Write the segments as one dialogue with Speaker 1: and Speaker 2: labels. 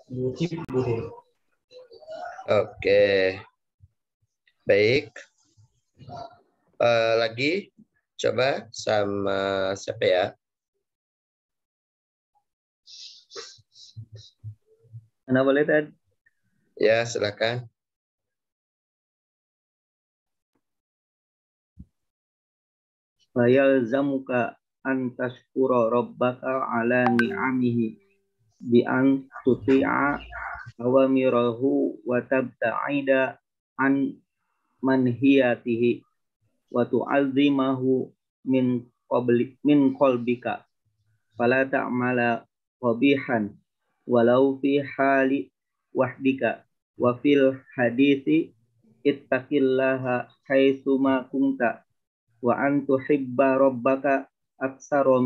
Speaker 1: yuhibbuhum.
Speaker 2: Oke. Baik. Lagi coba sama siapa ya?
Speaker 3: Anda boleh Ted?
Speaker 2: Ya, silakan.
Speaker 3: Fayalzamuka an tashkura rabbaka ala ni'amihi bi an tuti'a awamirahu wa tabta'ida an manhiyatihi wa tu'azzimahu min qalbika fala ta'mala qabihan walau fi hali wahdika wa fil hadithi ittaqillaha haitsuma kunta wa an tuhibba rabbaka aksara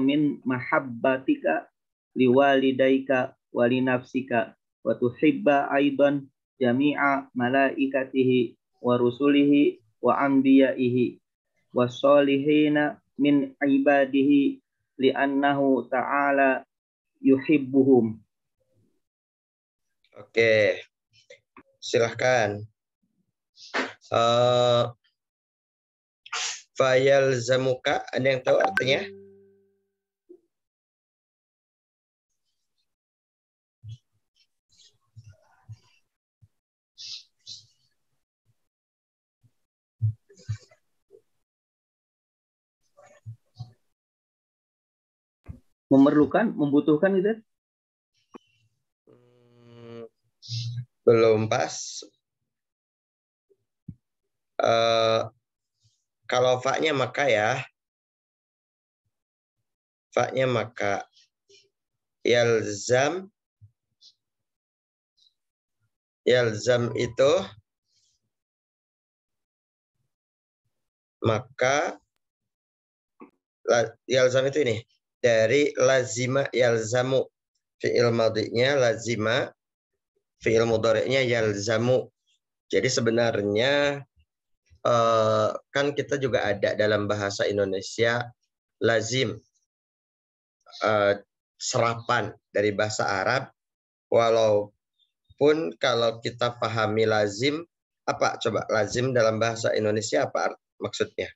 Speaker 3: min mahabbatika liwalidaika wa li nafsika wa tuhibba aidan jami'a malaikatihi wa rusulihi wa anbiyaihi wa solihina min ibadihi li'annahu ta'ala yuhibbuhum.
Speaker 2: Oke. Silahkan. Fayalzamuka, ada yang tahu artinya?
Speaker 3: Memerlukan, membutuhkan gitu?
Speaker 2: Belum pas. Kalau fa-nya maka ya. Fa-nya maka. Yalzam itu maka. Yalzam itu ini. Dari lazima yalzamu. Fi'il madhinya lazima. Fi'il mudhari'nya yalzamu. Jadi sebenarnya kan kita juga ada dalam bahasa Indonesia lazim. Serapan dari bahasa Arab. Walaupun kalau kita pahami lazim, apa coba lazim dalam bahasa Indonesia apa maksudnya?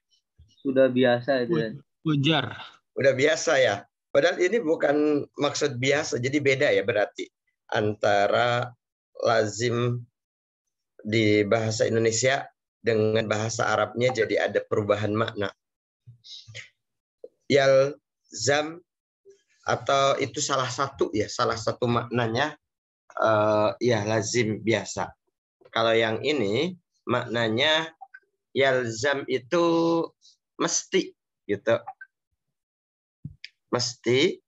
Speaker 3: Sudah biasa itu.
Speaker 4: Wajar.
Speaker 2: Udah biasa ya. Padahal ini bukan maksud biasa, jadi beda ya berarti antara lazim di bahasa Indonesia dengan bahasa Arabnya, jadi ada perubahan makna. Yalzam atau itu salah satu maknanya ya lazim biasa. Kalau yang ini maknanya yalzam itu mesti gitu. Mesti,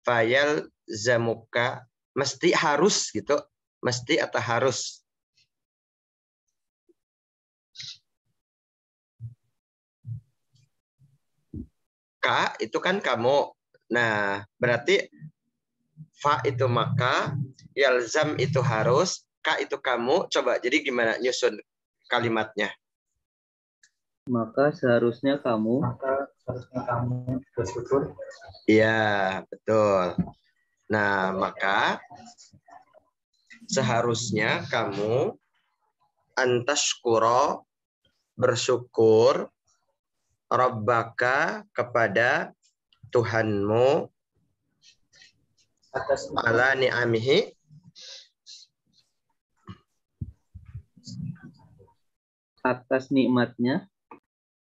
Speaker 2: fayal zamuka, mesti harus gitu, mesti atau harus. Ka itu kan kamu. Nah, berarti fa itu maka, yalzam itu harus, ka itu kamu. Coba jadi gimana nyusun kalimatnya?
Speaker 3: Maka seharusnya kamu
Speaker 1: bersyukur.
Speaker 2: Iya, betul. Nah, maka seharusnya kamu antashkuro, bersyukur, rabbaka, kepada Tuhanmu, ala ni'amihi,
Speaker 3: atas nikmatnya.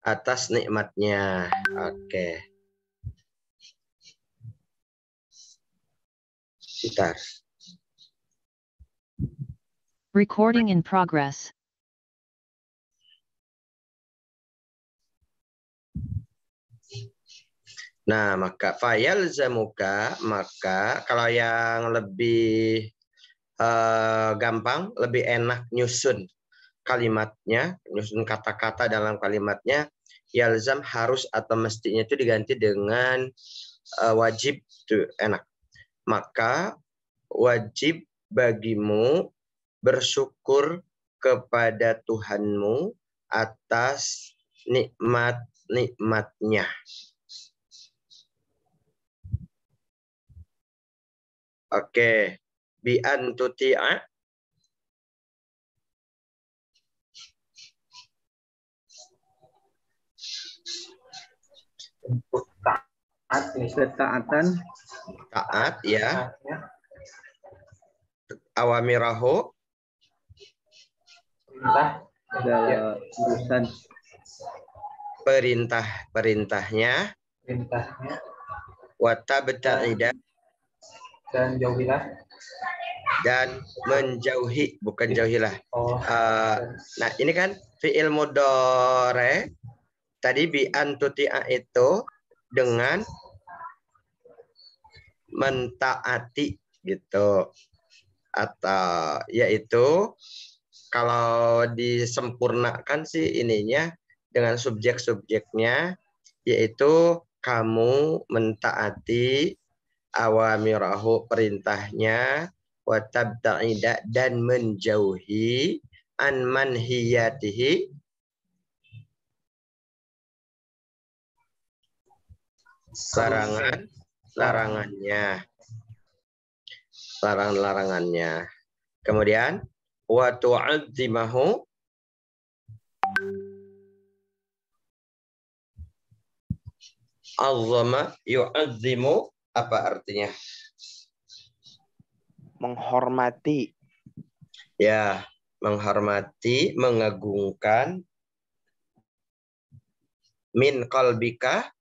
Speaker 2: Atas nikmatnya. Oke. Bentar.
Speaker 5: Recording in progress.
Speaker 2: Nah, maka fayal zamuka, maka kalau yang lebih gampang, lebih enak nyusun kalimatnya, nyusun kata-kata dalam kalimatnya, yalzam harus atau mestinya itu diganti dengan wajib, itu enak. Maka wajib bagimu bersyukur kepada Tuhanmu atas nikmat-nikmatnya. Oke. Bi an tuti'a.
Speaker 3: Ketaatan
Speaker 2: Taat ya. Awamirahu.
Speaker 3: segala urusan
Speaker 2: Perintahnya. Watabta'ida.
Speaker 1: Dan jauhilah.
Speaker 2: Dan menjauhi, bukan jauhilah. Nah ini kan fi'il mudhari. Tadi bi an tuti'a itu dengan mentaati gitu. Atau yaitu kalau disempurnakan sih ininya dengan subjek-subjeknya, yaitu kamu mentaati awamirahu, perintahnya, watabta'ida, dan menjauhi an manhiyatihi, larangannya. Kemudian wa tu'azzimahu, azzama yu'azzimu, apa artinya?
Speaker 4: Menghormati.
Speaker 2: Ya, menghormati, mengagungkan. Min qalbika,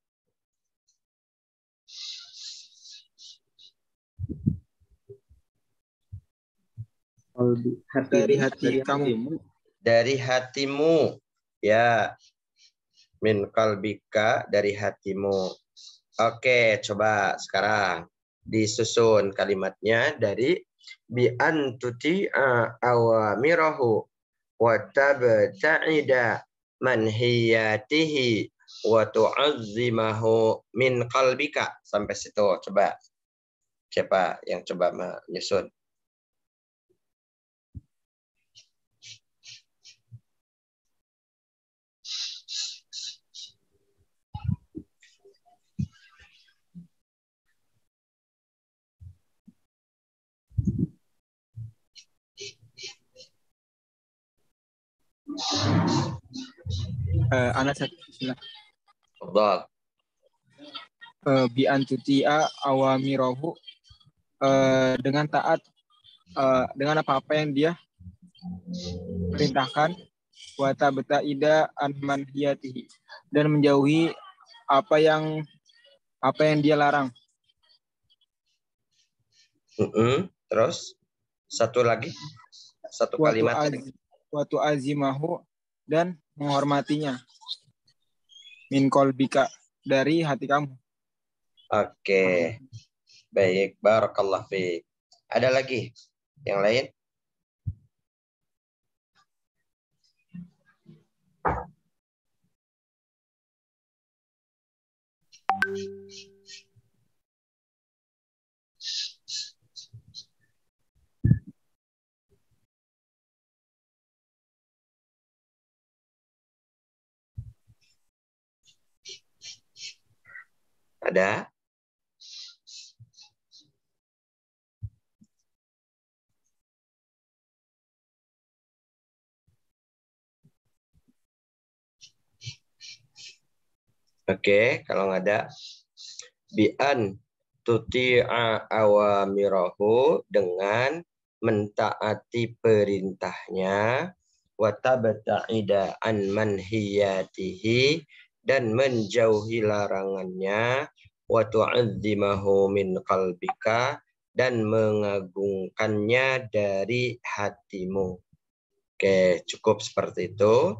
Speaker 3: dari hatimu.
Speaker 2: Dari hatimu. Ya. Min qalbika, dari hatimu. Oke, coba sekarang disusun kalimatnya dari bi an tuti'a awamirahu wa tabta'ida manhiyatihi wa tu'azzimahu min qalbika. Sampai situ. Coba. Siapa yang coba menyusun?
Speaker 1: Anak satu.
Speaker 2: Fadhal.
Speaker 1: Bi an tuti'a awamirahu, dengan taat dengan apa-apa yang dia perintahkan, wa tabta'ida an manhiyatihi, dan menjauhi apa yang dia larang.
Speaker 2: Terus satu lagi, satu kalimat.
Speaker 1: Wa tu'azzimahu, dan menghormatinya. Min qalbika, dari hati kamu.
Speaker 2: Oke. Baik, barakallah fiik. Ada lagi yang lain? Ada? Oke, kalau nggak ada, bi'an tuti'a awamirahu, dengan mentaati perintahnya, wa tabta'ida an manhiyatihi, dan menjauhi larangannya, wa tu'azzimahu min qalbika, dan mengagungkannya dari hatimu. Oke, cukup seperti itu.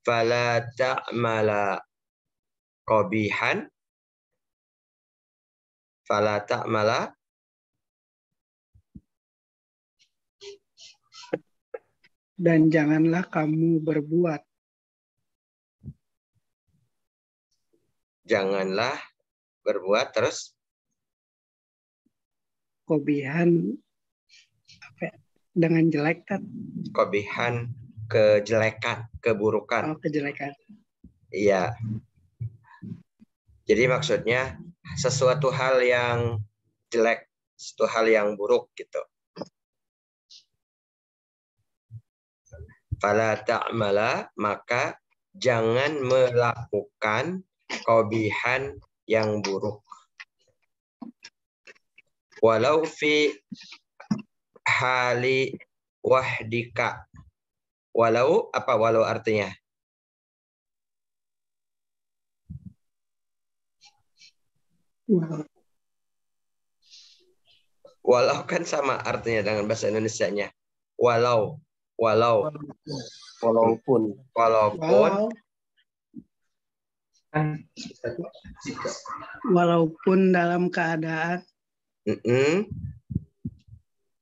Speaker 2: Fala ta'mala qabihan, fala ta'mala,
Speaker 6: dan janganlah kamu berbuat.
Speaker 2: Janganlah berbuat, terus
Speaker 6: Qabihan dengan jelek kan?
Speaker 2: qabihan, kejelekan, keburukan.
Speaker 6: Oh, kejelekan.
Speaker 2: Iya. Jadi maksudnya sesuatu hal yang jelek, suatu hal yang buruk gitu. Fala ta'mala, maka jangan melakukan qabihan yang buruk. Walau fi hali wahdika. Walau, apa walau artinya? Walau kan sama artinya dengan bahasa Indonesianya. Walau.
Speaker 3: Walaupun
Speaker 6: Walaupun dalam keadaan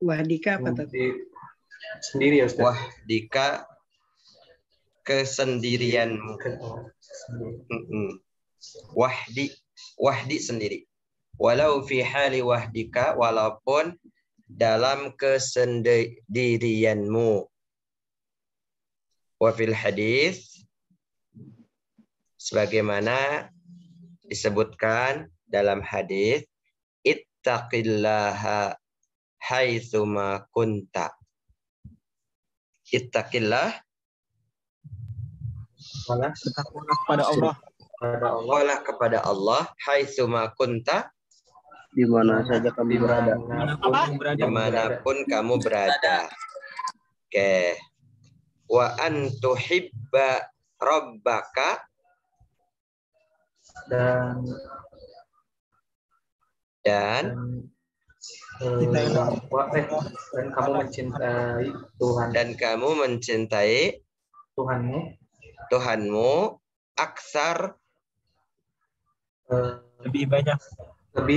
Speaker 6: wahdika apa tadi?
Speaker 3: sendiri ya Ustaz.
Speaker 2: wahdika kesendirianmu. Wahdi sendiri. Walau fi hali wahdika, walaupun dalam kesendirianmu. Wa fil hadis, sebagaimana disebutkan dalam hadis, ittaqillaha haitsuma kunta. Ittaqillah,
Speaker 1: Bertakwalah kepada Allah
Speaker 2: wala kepada Allah, haitsuma kunta,
Speaker 3: Di mana saja kami berada.
Speaker 2: dimanapun kamu berada. Oke. Wa antuhibba rabbaka,
Speaker 7: dan
Speaker 2: dan
Speaker 7: kamu mencintai Tuhan
Speaker 2: dan kamu mencintai Tuhanmu aksar,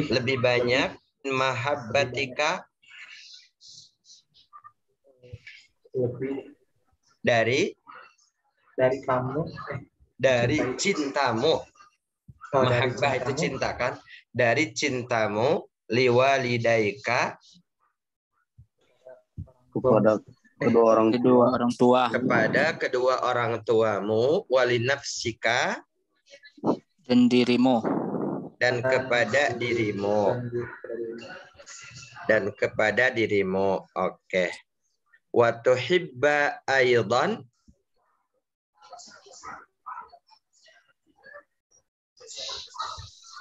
Speaker 1: lebih banyak
Speaker 2: mahabbatika,
Speaker 7: lebih
Speaker 2: dari
Speaker 7: kamu
Speaker 2: cintamu. Mahabbah itu cinta kan? Dari cintamu liwalidaika,
Speaker 3: Kepada kedua orang tua.
Speaker 2: kepada kedua orang tuamu, walinafsika,
Speaker 3: Dan dirimu.
Speaker 2: dan kepada dirimu. Oke. Wa tuhibba aidan,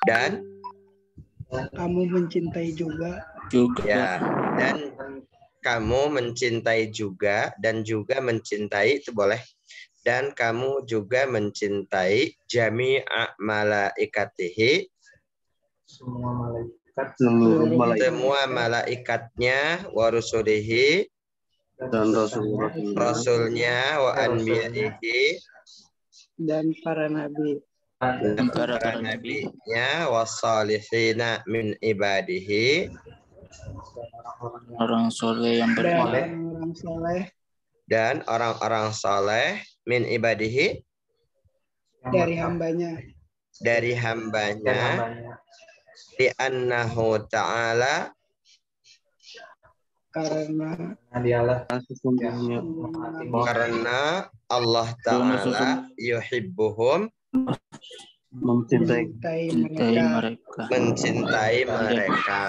Speaker 2: dan
Speaker 6: Kamu mencintai juga.
Speaker 2: ya, dan kamu mencintai juga, dan juga mencintai itu boleh, dan kamu juga mencintai jami'a malaikatihi, semua malaikatnya, wa rusulihi,
Speaker 3: Dan
Speaker 2: rasulnya, wa anbiya'ihi,
Speaker 6: Dan para nabi.
Speaker 2: dan para nabinya, wa salihina min ibadihi,
Speaker 3: orang soleh yang
Speaker 6: Dan orang soleh
Speaker 2: dan orang-orang saleh min ibadihi,
Speaker 6: dari hambanya.
Speaker 2: di annahu ta'ala,
Speaker 6: Karena
Speaker 2: karena Allah Ta'ala yuhibbuhum, mencintai mereka.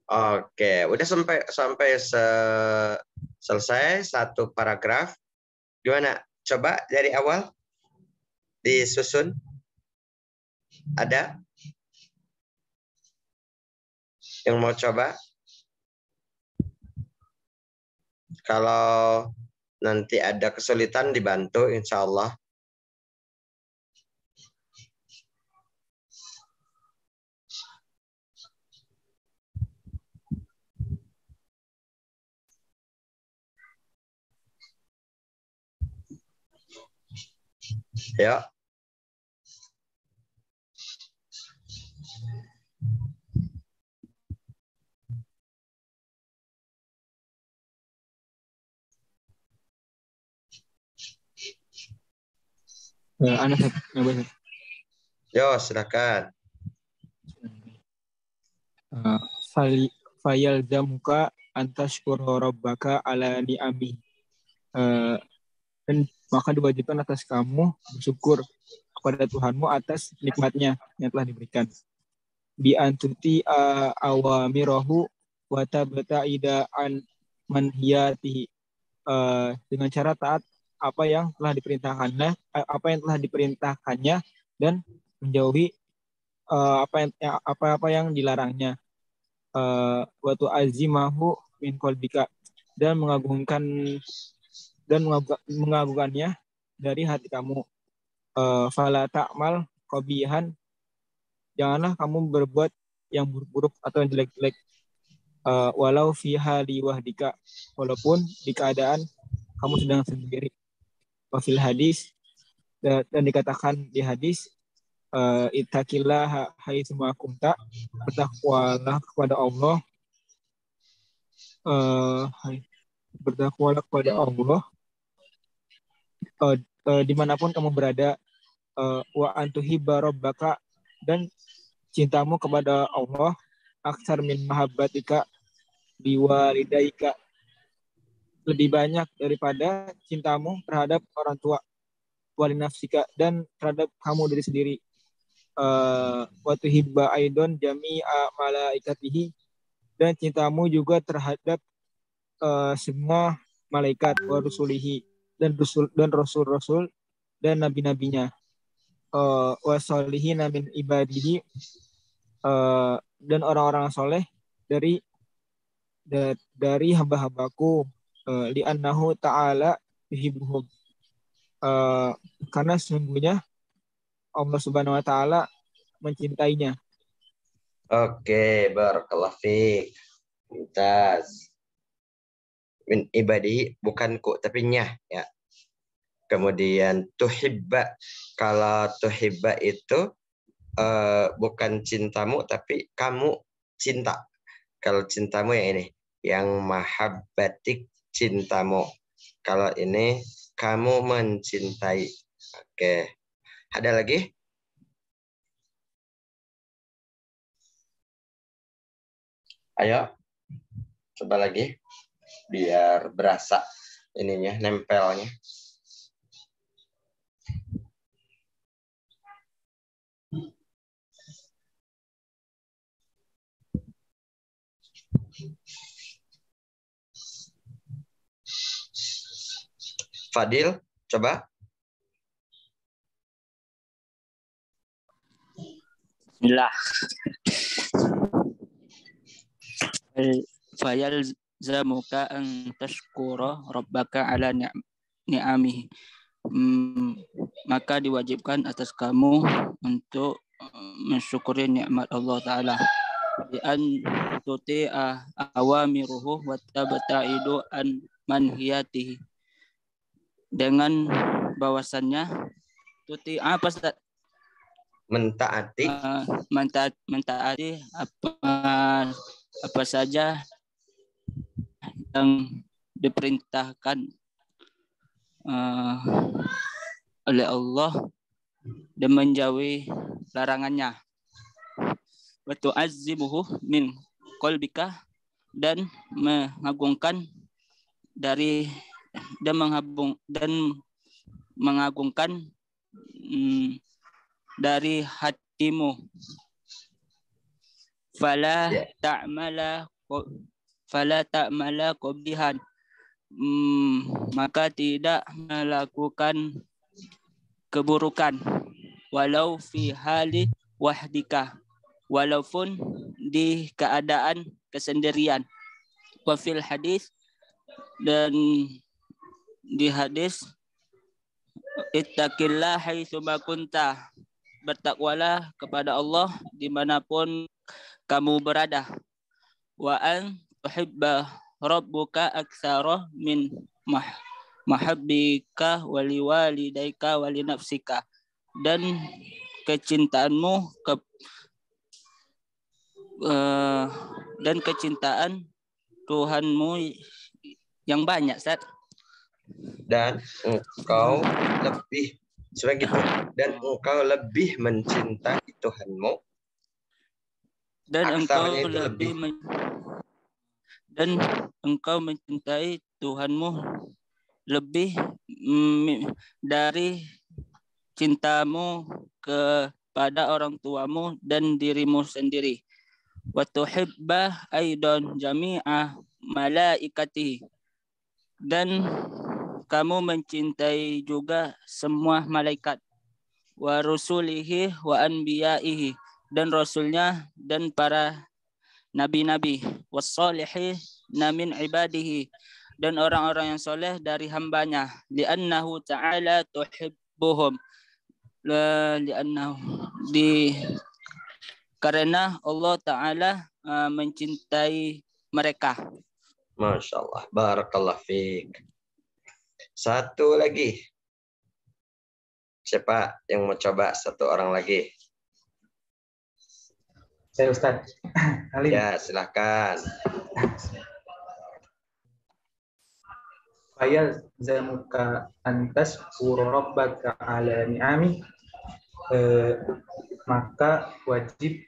Speaker 2: Oke, udah sampai selesai satu paragraf. Gimana? Coba dari awal disusun. Ada yang mau coba? Kalau nanti ada kesulitan dibantu, insya Allah. Ya. Yo, silakan.
Speaker 1: Fayal zamuka antashkura rabbaka ala ni'ami. Dan maka diwajibkan atas kamu bersyukur kepada Tuhanmu atas nikmatnya yang telah diberikan. bi antuti awamirahu wa tabta'ida an manhiyatihi, dengan cara taat apa yang telah diperintahkannya dan menjauhi apa yang dilarangnya. Wa tu'azzimahu min qalbika, dan mengagungkannya dari hati kamu. Fala ta'mal qabihan, janganlah kamu berbuat yang buruk-buruk atau yang jelek-jelek. Walau fi hali wahdika, walaupun di keadaan kamu sedang sendiri. Wa fil hadis, dan dikatakan di hadis, ittaqillaha haitsu ma kunta, bertakwalah kepada Allah, dimanapun kamu berada. Wa antuhibba rabbaka, dan cintamu kepada Allah aksar min mahabbatika biwalidaika, lebih banyak daripada cintamu terhadap orang tua, walinafsika, dan terhadap kamu diri sendiri. Wa tuhibba aidon jami'a malaikatihi, dan cintamu juga terhadap semua malaikat, wa rusulihi, dan rasul-rasul dan nabi-nabinya, wa sholihin min ibadihi, dan orang-orang soleh dari hamba-hambaku, li'annahu ta'ala yuhibbuhum, karena sesungguhnya Allah Subhanahu wa taala mencintainya.
Speaker 2: Oke, barakallahu fiik. Mumtaz. Min ibadi bukan ku tapi nyah ya. Kemudian tuhibba, kalau tuhibba itu bukan cintamu tapi kamu cinta. Kalau cintamu yang ini, yang mahabbatik, cintamu. Kalau ini kamu mencintai. Oke. Ada lagi? Ayo. Coba lagi. Biar berasa ininya, nempelnya. Fadil, coba.
Speaker 3: Bismillah. Fayalzamuka an tashkura rabbaka ala ni'amihi. Maka diwajibkan atas kamu untuk mensyukuri nikmat Allah Ta'ala. Bi an tuti'a awamiruhu wa tabta'idu an manhiyatihi. Dengan bahwasannya tuti'a apa Ustaz?
Speaker 2: Mentaati.
Speaker 3: Mentaati apa saja yang diperintahkan oleh Allah dan menjauhi larangannya. Wa tu'azzimuhu min qalbika, dan mengagungkan dari mengagungkan dari hatimu. Fala ta'mala qabihan, maka tidak melakukan keburukan, walau fi hali wahdika, walaupun di keadaan kesendirian. Wa fil hadis, dan di hadis, ittaqillah haitsu ma kunta, bertakwalah kepada Allah dimanapun kamu berada. Wa an tuhibba rabbuka aktsara min mahabbika wali walidaika wali nafsika, dan kecintaanmu dan kecintaan Tuhanmu yang banyak, Ustaz.
Speaker 2: Dan engkau lebih sebagai gitu, dan engkau lebih mencintai Tuhanmu,
Speaker 3: dan engkau mencintai Tuhanmu lebih dari cintamu kepada pada orang tuamu dan dirimu sendiri. Wa tuhibba aidan jami'a malaikatihi, dan kamu mencintai juga semua malaikat, wa rusulihi wa anbiya'ihi, dan rasulnya dan para nabi-nabi, wassalihin min ibadihi, dan orang-orang yang soleh dari hambanya, li'annahu ta'ala tuhibbuhum, karena Allah Ta'ala mencintai mereka.
Speaker 2: Masya Allah. Barakallah fiik. Satu lagi. Siapa yang mau coba? Satu orang lagi.
Speaker 7: Saya Ustaz. Alim.
Speaker 2: Ya, silakan.
Speaker 7: Fayalzamuka antas rabbaka ala ni'ami, maka wajib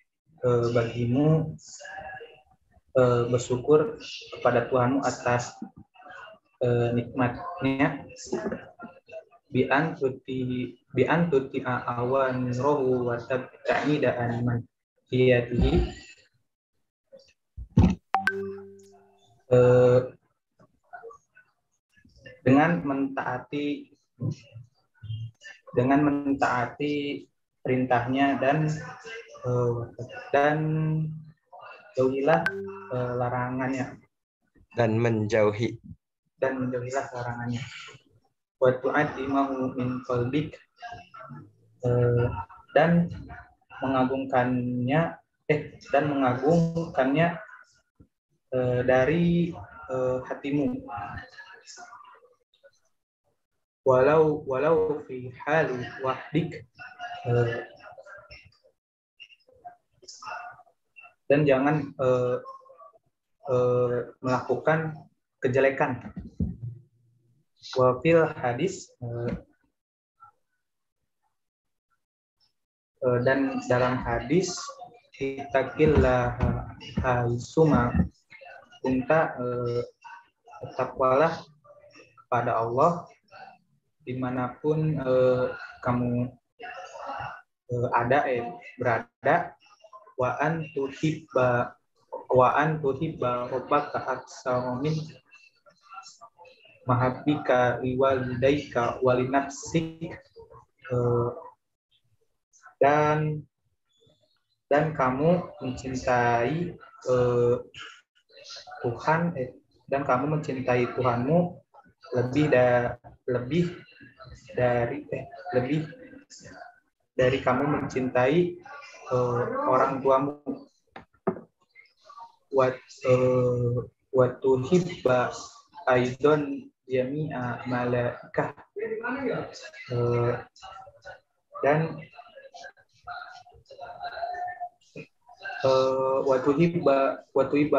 Speaker 7: bagimu bersyukur kepada Tuhanmu atas nikmatnya, bi'an tuti'a awan rohu wa tabta'ida an manhiyatihi, dengan mentaati perintahnya dan jauhilah larangannya,
Speaker 2: Dan
Speaker 7: menjauhilah larangannya. Wa tu'azzimahu min qalbik, dan mengagungkannya dari hatimu, walau fi hali wahdik, dan jangan melakukan kejelekan. Wa fil hadis, dan dalam hadis, ittaqillah haitsuma kunta, takwalah kepada Allah dimanapun kamu berada, wa an tuhibba rabbaka aksara min mahabbika liwalidaika walinafsik, dan kamu mencintai Tuhanmu lebih dari kamu mencintai orang tuamu. Wa tuhibba aidan jami'a malaikah, dan wa tuhibba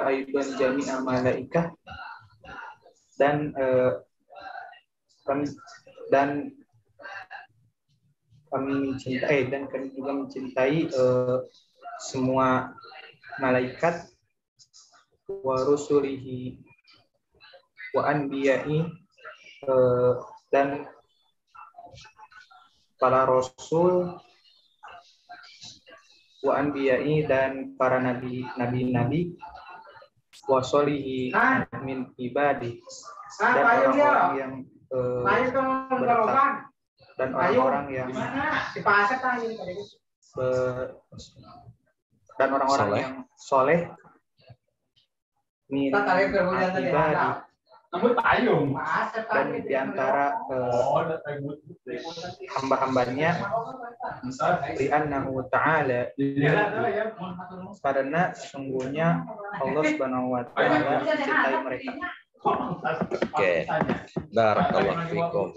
Speaker 7: aidan jami'a malaikah, dan kami juga mencintai semua malaikat, wa rusulihi wa anbiya'i, dan para rasul, wa anbiya'i, dan para nabi, wa sholihi min ibadi, dan orang-orang yang bertakwa, dan orang-orang yang soleh min ibadi, dan di antara hamba-hambanya, li'annahu ta'ala, karena sesungguhnya Allah Subhanahu wa taala mencintai mereka.
Speaker 2: Oke. Barakallahu fikum.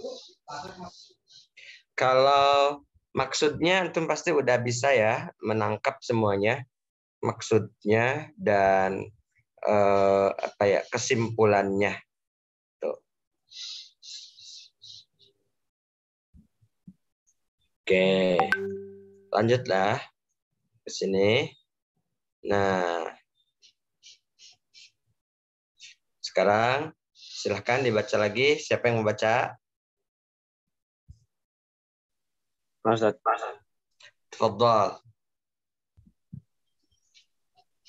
Speaker 2: Kalau maksudnya antum pasti udah bisa ya menangkap semuanya, maksudnya dan kesimpulannya. Tuh. Oke. Lanjutlah ke sini. Nah, sekarang silahkan dibaca lagi. Siapa yang membaca? Tafadhal.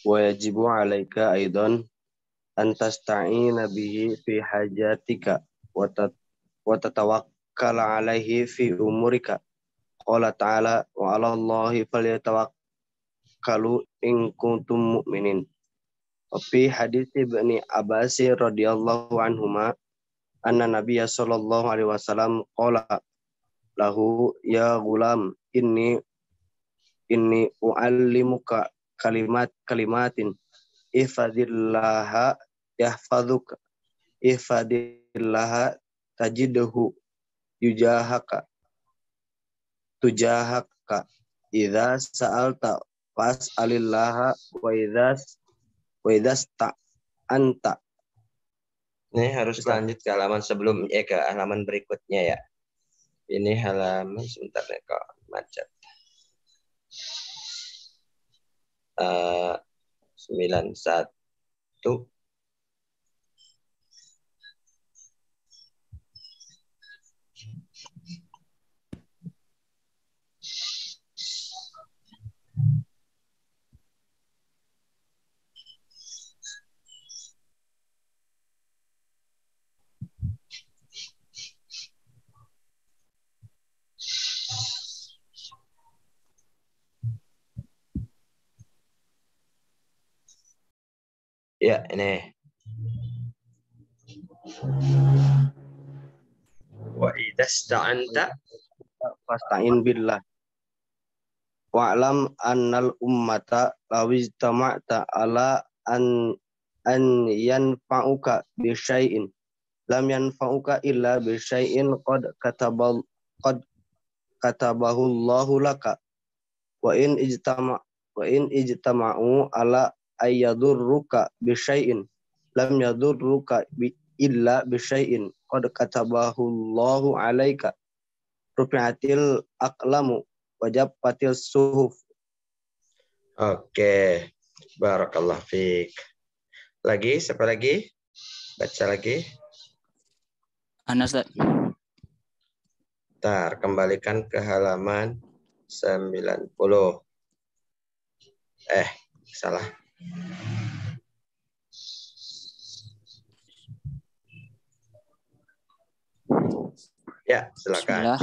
Speaker 8: Wa yajibu 'alaika aidan an tasta'ina bihi fi hajatika wa tatawakkal 'alaihi fi umurika. Qala ta'ala wa 'alallahi falyatawakkalu in kuntum mu'minin. Wa fi hadits Ibni Abbas radhiyallahu anhuma anna Nabiyya sallallahu alaihi wasallam qala lahu ya gulam inni u'allimuka kalimatin ihfadillaha yahfazuka ihfadillaha tajidhu tujahaka idza sa'alta fas'alillaha wa idza sta'anta.
Speaker 2: Ini harus lanjut ke halaman sebelum ke halaman berikutnya ya. Ini halaman sebentar nih kok macet. 91. Ya, ini. Wa idza sta'anta
Speaker 8: Fasta'in billah. Wa'lam annal ummata lawijtama'ta ala an yanfa'uka bi syai'in lam yanfa'uka illa bi syai'in qad katabahu Allahu laka wa in ijtama'u ala ayyadurruka bi syai'in lam yadurruka illa bi syai'in qad katabahu Allahu alaika. Rufi'atil aqlamu wajabbatil suhuf.
Speaker 2: Oke. Barakallah fiik. Lagi, siapa lagi? Baca lagi.
Speaker 3: Anas.
Speaker 2: Bentar, kembalikan ke halaman 90. Salah. Ya, silakan.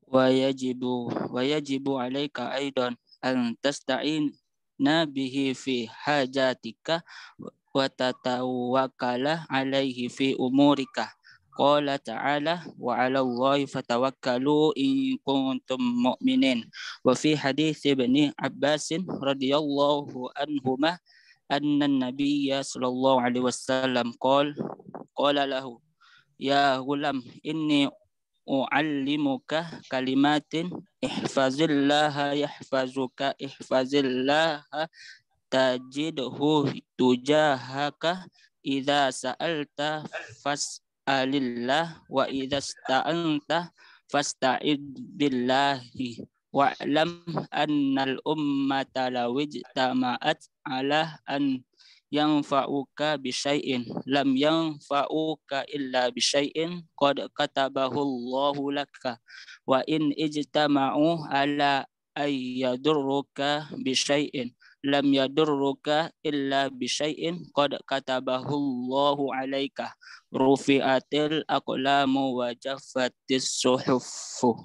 Speaker 3: Wa yajibu 'alaika aidan an tasta'ina bihi fi hajatika wa tatawakkala 'alaihi fi umurika. Qala ta'ala wa 'alallahi fatawakkalu in kuntum mu'minin. Wa fi hadits Ibni Abbas radhiyallahu anhuma anna an-nabiyya sallallahu alaihi wasallam qala lahu ya gulam inni u'allimuka kalimatin ihfazillaha yahfazuka ihfazillaha tajidhu tujahaka idza sa'alta fas'alillah wa idza sta'anta fasta'id billahi wa'lam annal ummata lawijtama'at ala an yanfa'uka bisyai'in lam yanfa'uka illa bisyai'in qad katabahu Allahu laka wa in ijtama'u ala ayyadurruka bisyai'in lam yadurruka illa bisyai'in qad katabahu Allahu alaika. Rufi'atil aqlamu wa jaffatis suhufu.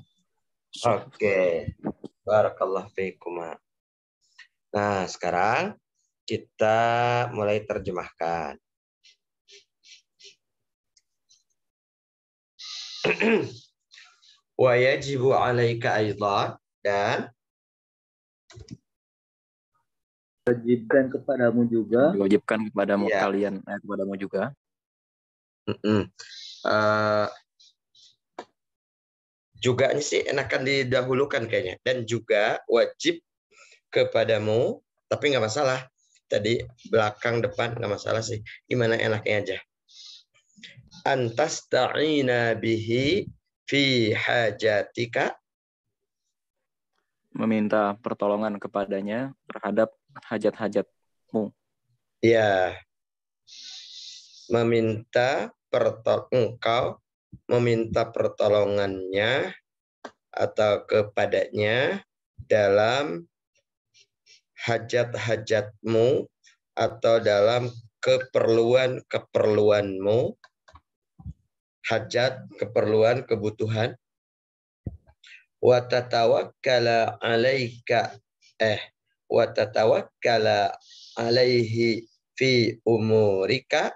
Speaker 2: Oke. Barakallah fiikum. Nah, sekarang kita mulai terjemahkan. Wa yajibu 'alaika aidan, dan
Speaker 7: Wajibkan kepadamu juga.
Speaker 9: Diwajibkan kepadamu
Speaker 2: Ya.
Speaker 9: kalian, kepadamu juga.
Speaker 2: Juga ini sih enakan didahulukan kayaknya. Dan juga wajib kepadamu, tapi nggak masalah. Tadi belakang depan nggak masalah sih. Gimana enaknya aja. Antasta'ina bihi fi hajatika.
Speaker 9: Meminta pertolongan kepadanya terhadap hajat-hajatmu.
Speaker 2: Ya. Engkau meminta pertolongannya atau kepadanya dalam hajat-hajatmu atau dalam keperluan-keperluanmu, hajat, keperluan, kebutuhan. Wa tatawakkala 'alaika wa tatawakkala 'alaihi fi umurika,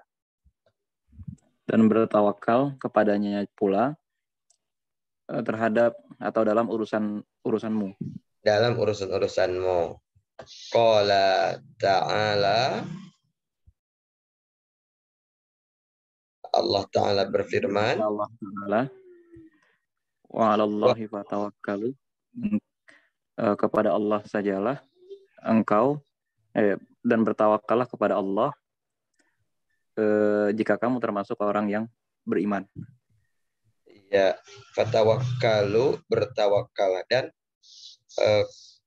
Speaker 9: dan bertawakal kepadanya pula terhadap atau dalam urusanmu.
Speaker 2: dalam urusan-urusanmu. Qala ta'ala, Allah Ta'ala berfirman,
Speaker 9: Allah Ta'ala, wa 'alallahi fatawakkalu, kepada Allah sajalah engkau dan bertawakallah kepada Allah jika kamu termasuk orang yang beriman.
Speaker 2: ya, fatawakkalu, bertawakallah, dan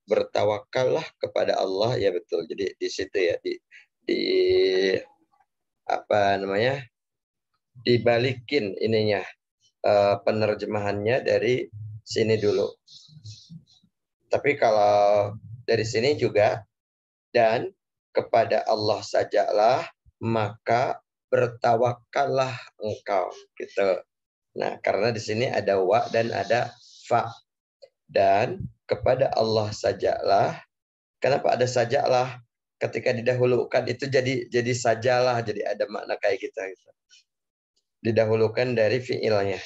Speaker 2: bertawakallah kepada Allah, ya betul. Jadi di situ ya, di apa namanya, dibalikin ininya, penerjemahannya dari sini dulu. Tapi kalau dari sini juga, dan kepada Allah sajalah maka bertawakallah engkau, gitu. Nah, karena di sini ada wa dan ada fa, dan kepada Allah sajalah. Kenapa ada sajalah? Ketika didahulukan itu jadi sajalah, jadi ada makna kayak gitu. Didahulukan dari fiilnya.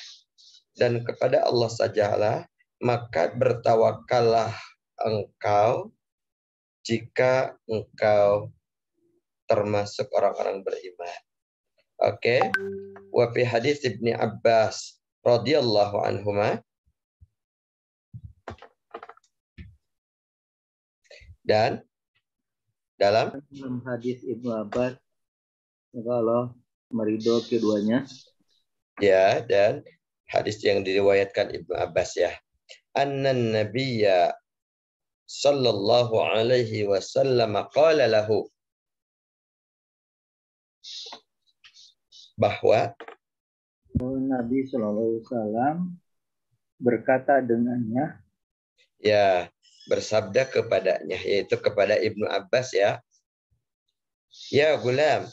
Speaker 2: Dan kepada Allah sajalah maka bertawakallah engkau jika engkau termasuk orang-orang beriman. Oke. Wa fi hadis Ibnu Abbas radhiyallahu anhuma, dan dalam
Speaker 10: hadis Ibnu Abbas, Allah meridho keduanya.
Speaker 2: Ya, dan hadis yang diriwayatkan Ibnu Abbas ya. Annan nabiyya sallallahu alaihi wasallam qala lahu, bahwa
Speaker 10: Nabi Shallallahu Alaihi Wasallam berkata dengannya,
Speaker 2: ya, bersabda kepadanya, yaitu kepada Ibnu Abbas ya. Ya gulam,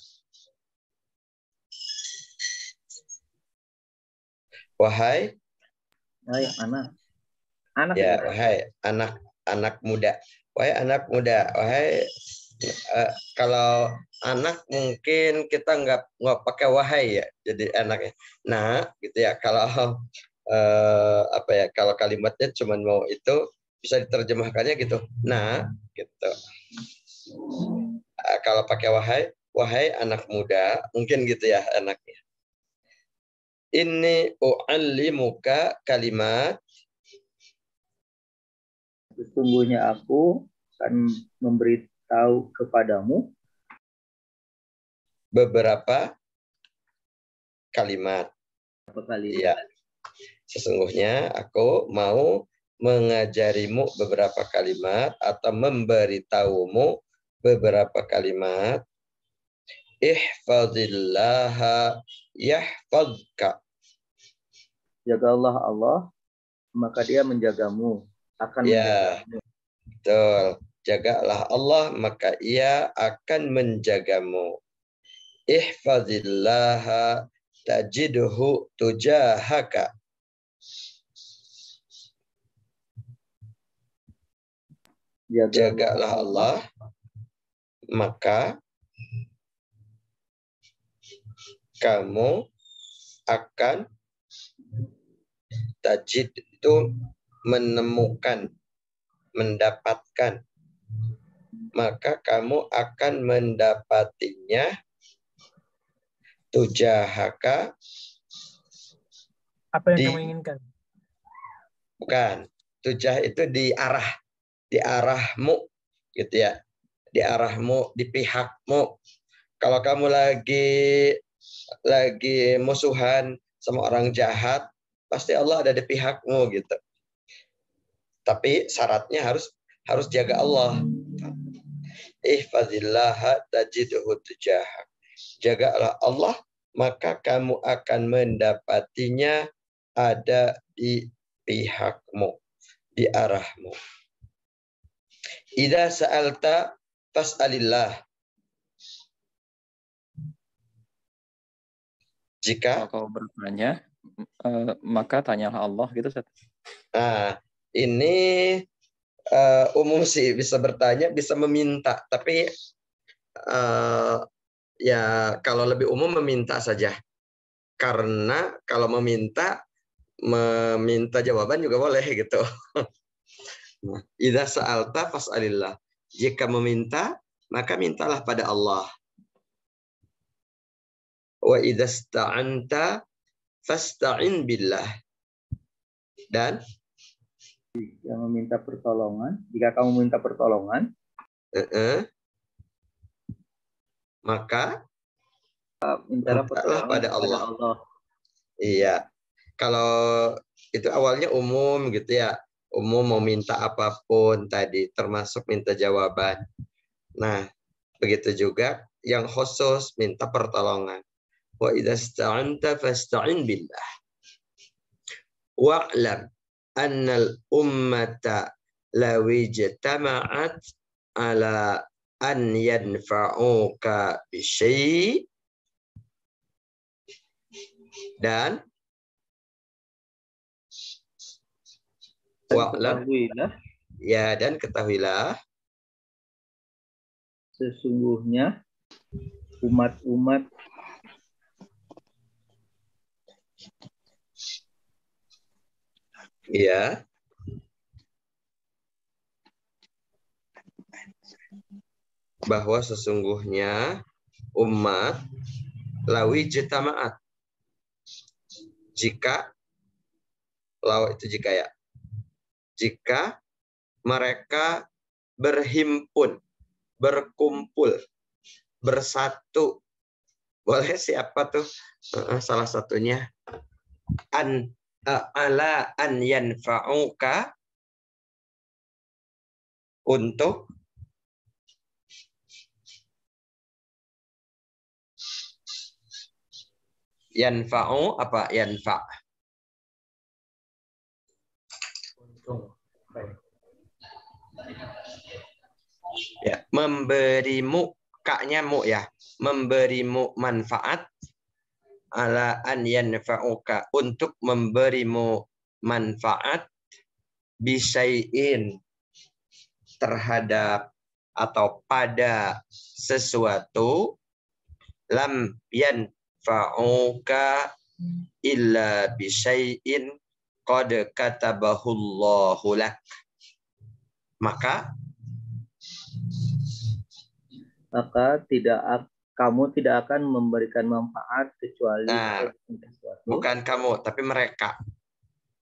Speaker 2: wahai
Speaker 10: anak
Speaker 2: ya, wahai anak muda, wahai anak muda, wahai kalau anak mungkin kita nggak pakai wahai ya, jadi anaknya nah gitu ya. Kalau apa ya, kalau kalimatnya cuma mau itu bisa diterjemahkannya gitu, nah gitu. Kalau pakai wahai anak muda, mungkin gitu ya anaknya. Inni u'allimuka kalimat,
Speaker 10: sesungguhnya aku akan memberitahu kepadamu
Speaker 2: beberapa kalimat. Ya, sesungguhnya aku mau mengajarimu beberapa kalimat atau memberitahumu beberapa kalimat. Ihfazillaha yahfazka.
Speaker 10: Jagalah Allah, maka dia menjagamu.
Speaker 2: Ya, betul. Jagalah Allah, maka ia akan menjagamu. Ihfazillaha tajidhu tujahaka. Jagalah Allah, maka kamu akan tajid itu menemukan, mendapatkan, maka kamu akan mendapatinya tujahaka,
Speaker 1: apa yang kamu inginkan?
Speaker 2: Bukan, tujah itu di arahmu gitu ya, di arahmu, di pihakmu. Kalau kamu lagi musuhan sama orang jahat, pasti Allah ada di pihakmu gitu. Tapi syaratnya harus jaga Allah. Ihfazillaha tajidhu tujahak. Jagalah Allah, maka kamu akan mendapatinya ada di pihakmu, di arahmu. Idza sa'alta fas'alillah. Jika
Speaker 9: Kalau kau bertanya, maka tanyalah Allah gitu.
Speaker 2: Nah, ini umum sih, bisa bertanya, bisa meminta, tapi ya kalau lebih umum meminta saja. Karena kalau meminta jawaban juga boleh gitu. Nah, idza sa'alta fas'alillah. Jika meminta, maka mintalah pada Allah. Wa idza sta'anta fasta'in billah. Dan
Speaker 10: yang meminta pertolongan, jika kamu minta pertolongan,
Speaker 2: maka
Speaker 10: mintalah
Speaker 2: pertolongan pada Allah. Iya. Kalau itu awalnya umum gitu ya. Umum mau minta apapun tadi, termasuk minta jawaban. Nah, begitu juga yang khusus minta pertolongan. Wa idza sta'anta fasta'in billah. Wa'lam annal ummata law ijtama'at ala an yanfa'uka bi syai', dan ketahuilah
Speaker 10: sesungguhnya umat-umat
Speaker 2: bahwa sesungguhnya umat lawi jetamaat, jika mereka berhimpun, berkumpul, bersatu. Boleh siapa tuh? Salah satunya ala an yanfa'uka, untuk yanfa'u apa yanfa'? Ya, memberimu, kaknya mu ya, memberimu manfaat, ala an yanfa'uka, untuk memberimu manfaat, bisyai'in, terhadap atau pada sesuatu, lam yanfa'uka illa bisyai'in qad katabahullahu lak. Maka
Speaker 10: kamu tidak akan memberikan manfaat kecuali sesuatu.
Speaker 2: Bukan kamu, tapi mereka.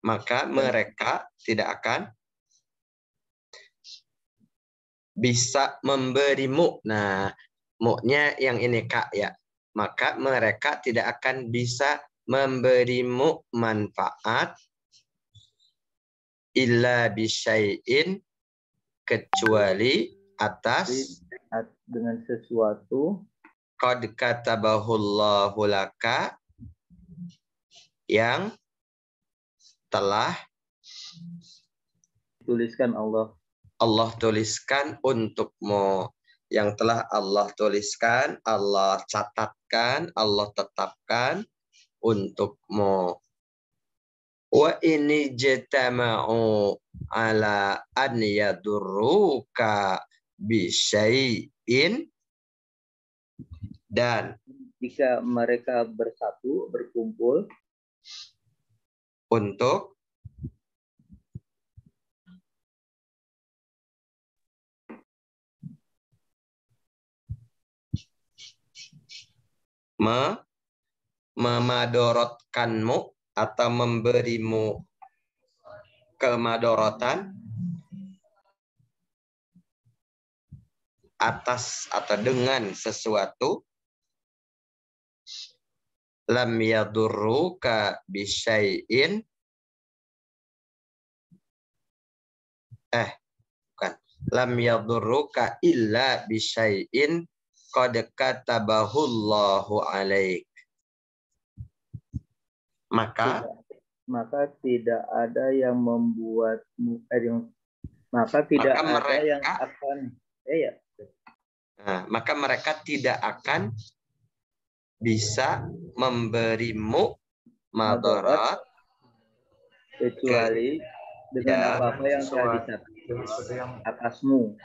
Speaker 2: Maka mereka tidak akan bisa memberimu. Nah, mu-nya yang ini Kak ya. Maka mereka tidak akan bisa memberimu manfaat illa bisyai'in, kecuali atas
Speaker 10: dengan sesuatu
Speaker 2: qad katabahullahu laka, yang telah
Speaker 10: tuliskan Allah
Speaker 2: tuliskan untukmu, yang telah Allah tuliskan, Allah catatkan, Allah tetapkan untukmu. Wa ini jatama'u ala an yadurruka bisyai'in, dan
Speaker 10: jika mereka bersatu, berkumpul
Speaker 2: untuk memadorotkanmu atau memberimu kemadorotan atas atau dengan sesuatu, lam yadurruka bisyai'in, bukan, lam yadurruka illa bisyai'in qad katabahullahu alaik. Maka
Speaker 10: maka tidak ada yang membuatmu maka tidak
Speaker 2: Maka
Speaker 10: ada yang
Speaker 2: mereka-
Speaker 10: akan
Speaker 2: Nah, maka mereka tidak akan bisa memberimu madarat
Speaker 10: kecuali dengan
Speaker 2: Ya.
Speaker 10: apa-apa yang telah dicatat atasmu.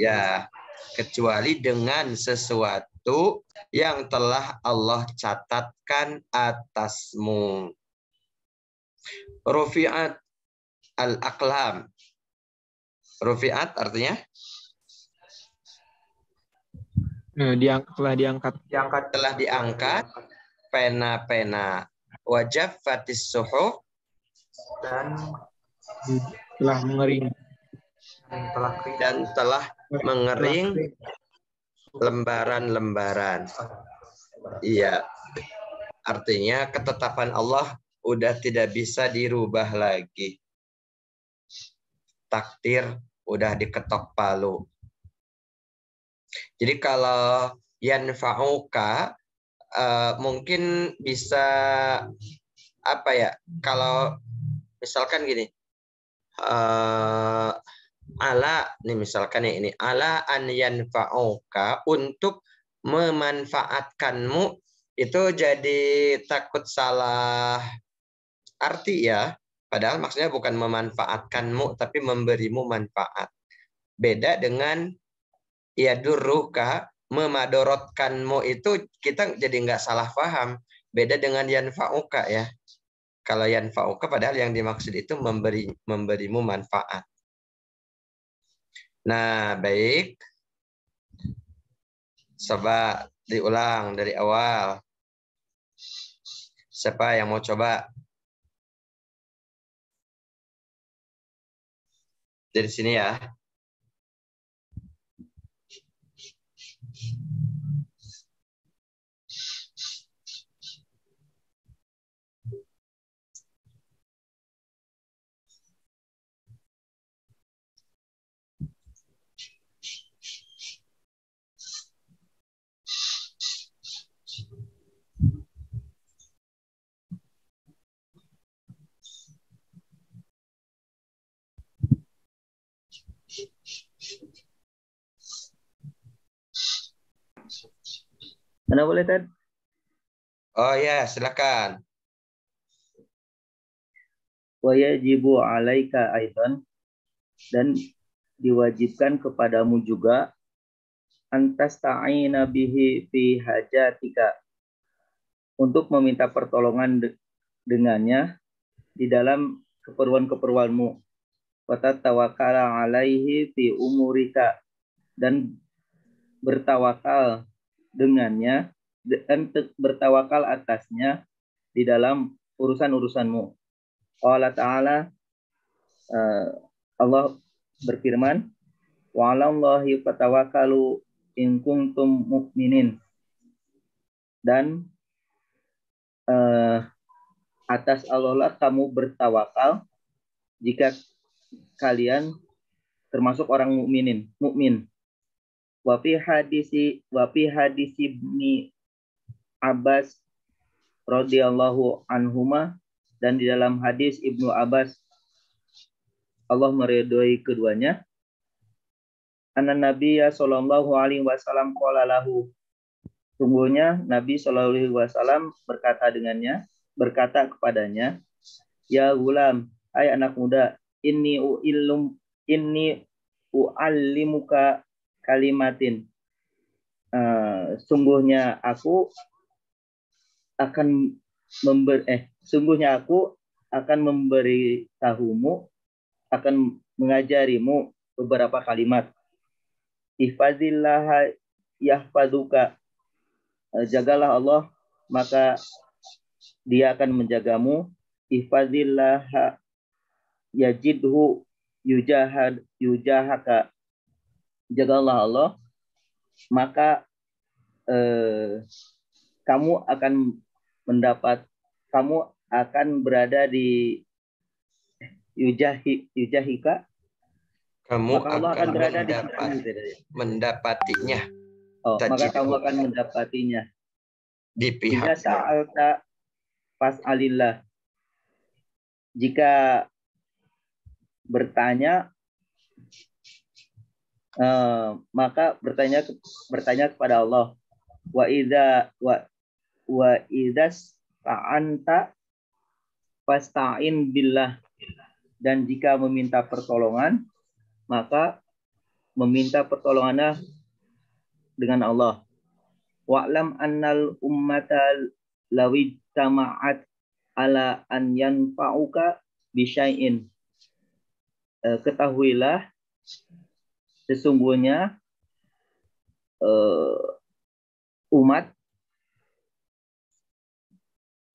Speaker 2: Iya, kecuali dengan sesuatu yang telah Allah catatkan atasmu. Rufi'at al-aqlam. Rufi'at artinya?
Speaker 1: Telah
Speaker 2: diangkat pena-pena. Wajab fatis suhuf
Speaker 1: telah mengering.
Speaker 2: dan telah mengering lembaran-lembaran. Iya. Artinya ketetapan Allah udah tidak bisa dirubah lagi. Takdir udah diketok palu. Jadi kalau yanfa'uka mungkin bisa apa ya? Kalau misalkan gini. Ala nih misalkan ya ini ala an yanfa'uka, untuk memanfaatkanmu, itu jadi takut salah arti ya. Padahal maksudnya bukan memanfaatkanmu tapi memberimu manfaat. Beda dengan yadurruka, memadorotkanmu, itu kita jadi nggak salah paham. Beda dengan yanfa'uka ya. Kalau yanfa'uka padahal yang dimaksud itu memberimu manfaat. Nah, baik. Coba diulang dari awal. Siapa yang mau coba? Dari sini ya.
Speaker 10: Mana boleh, Tad?
Speaker 2: Oh ya, silakan.
Speaker 10: Wa yajibu 'alaika aidan, dan diwajibkan kepadamu juga antasta'ina bihi fi hajatika, untuk meminta pertolongan dengannya di dalam keperluan-keperluanmu. Wa tatawakkala 'alaihi fi umurika, dan bertawakal dengannya dan bertawakal atasnya di dalam urusan-urusanmu. Allah Ta'ala, Allah berfirman, wa 'alallahi fatawakkalu in kuntum mu'minin, dan atas Allah lah kamu bertawakal jika kalian termasuk orang mukmin. Wa fi hadisi Ibni Abbas radhiyallahu anhuma, dan di dalam hadis Ibnu Abbas, Allah meridhoi keduanya, anna Nabiyya sallallahu alaihi wasallam qala lahu, sungguhnya Nabi sallallahu alaihi wasallam berkata kepadanya, ya gulam, hai anak muda, inni u'allimuka kalimatin, sungguhnya aku akan memberitahumu, akan mengajarimu beberapa kalimat. Ihfazillah yahfazuka, jagalah Allah maka Dia akan menjagamu. Ihfazillah yajidhu yujahaka, jagalah Allah maka kamu akan berada di yujahika,
Speaker 2: Kamu
Speaker 10: maka Allah akan berada di
Speaker 2: mendapatinya.
Speaker 10: Maka kamu akan mendapatinya.
Speaker 2: Di pihak
Speaker 10: sa'alta fas'alillah, jika bertanya maka bertanya kepada Allah. Wa idzas ta'anta fasta'in billah. Dan jika meminta pertolongan, maka meminta pertolongannya dengan Allah. Wa'lam annal ummata lawid tama'at ala an yanfa'uka bisyai'in. Ketahuilah sesungguhnya umat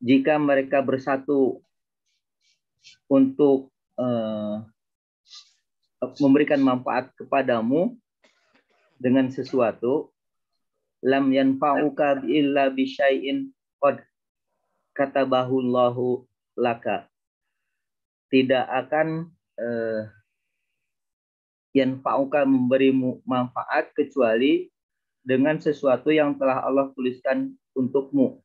Speaker 10: jika mereka bersatu untuk memberikan manfaat kepadamu dengan sesuatu, lam yanfa'uka illa bisyai'in qad katabahu Allahu laka. Tidak akan yanfa'uka memberimu manfaat kecuali dengan sesuatu yang telah Allah tuliskan untukmu.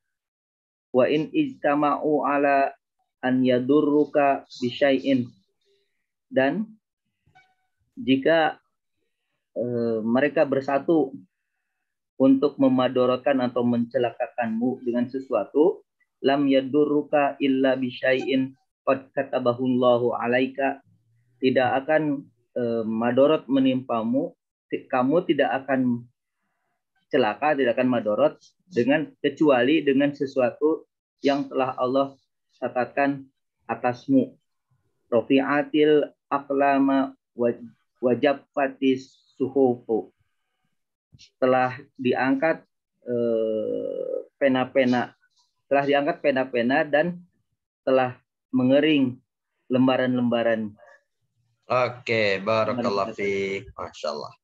Speaker 10: Wa in ijtama'u ala an yadurruka bisyai'in. Dan jika mereka bersatu untuk memadorotkan atau mencelakakanmu dengan sesuatu, lam yadurruka illa bisyai'in qad katabahu Allahu alaika. Tidak akan madorot menimpamu, kamu tidak akan celaka, tidak akan madorot dengan kecuali dengan sesuatu yang telah Allah catatkan atasmu. Rafi'atil aqlama wajabfatis suhufu. Telah diangkat pena-pena, dan telah mengering lembaran-lembaran.
Speaker 2: Oke, barakallahu fiik. Masyaallah.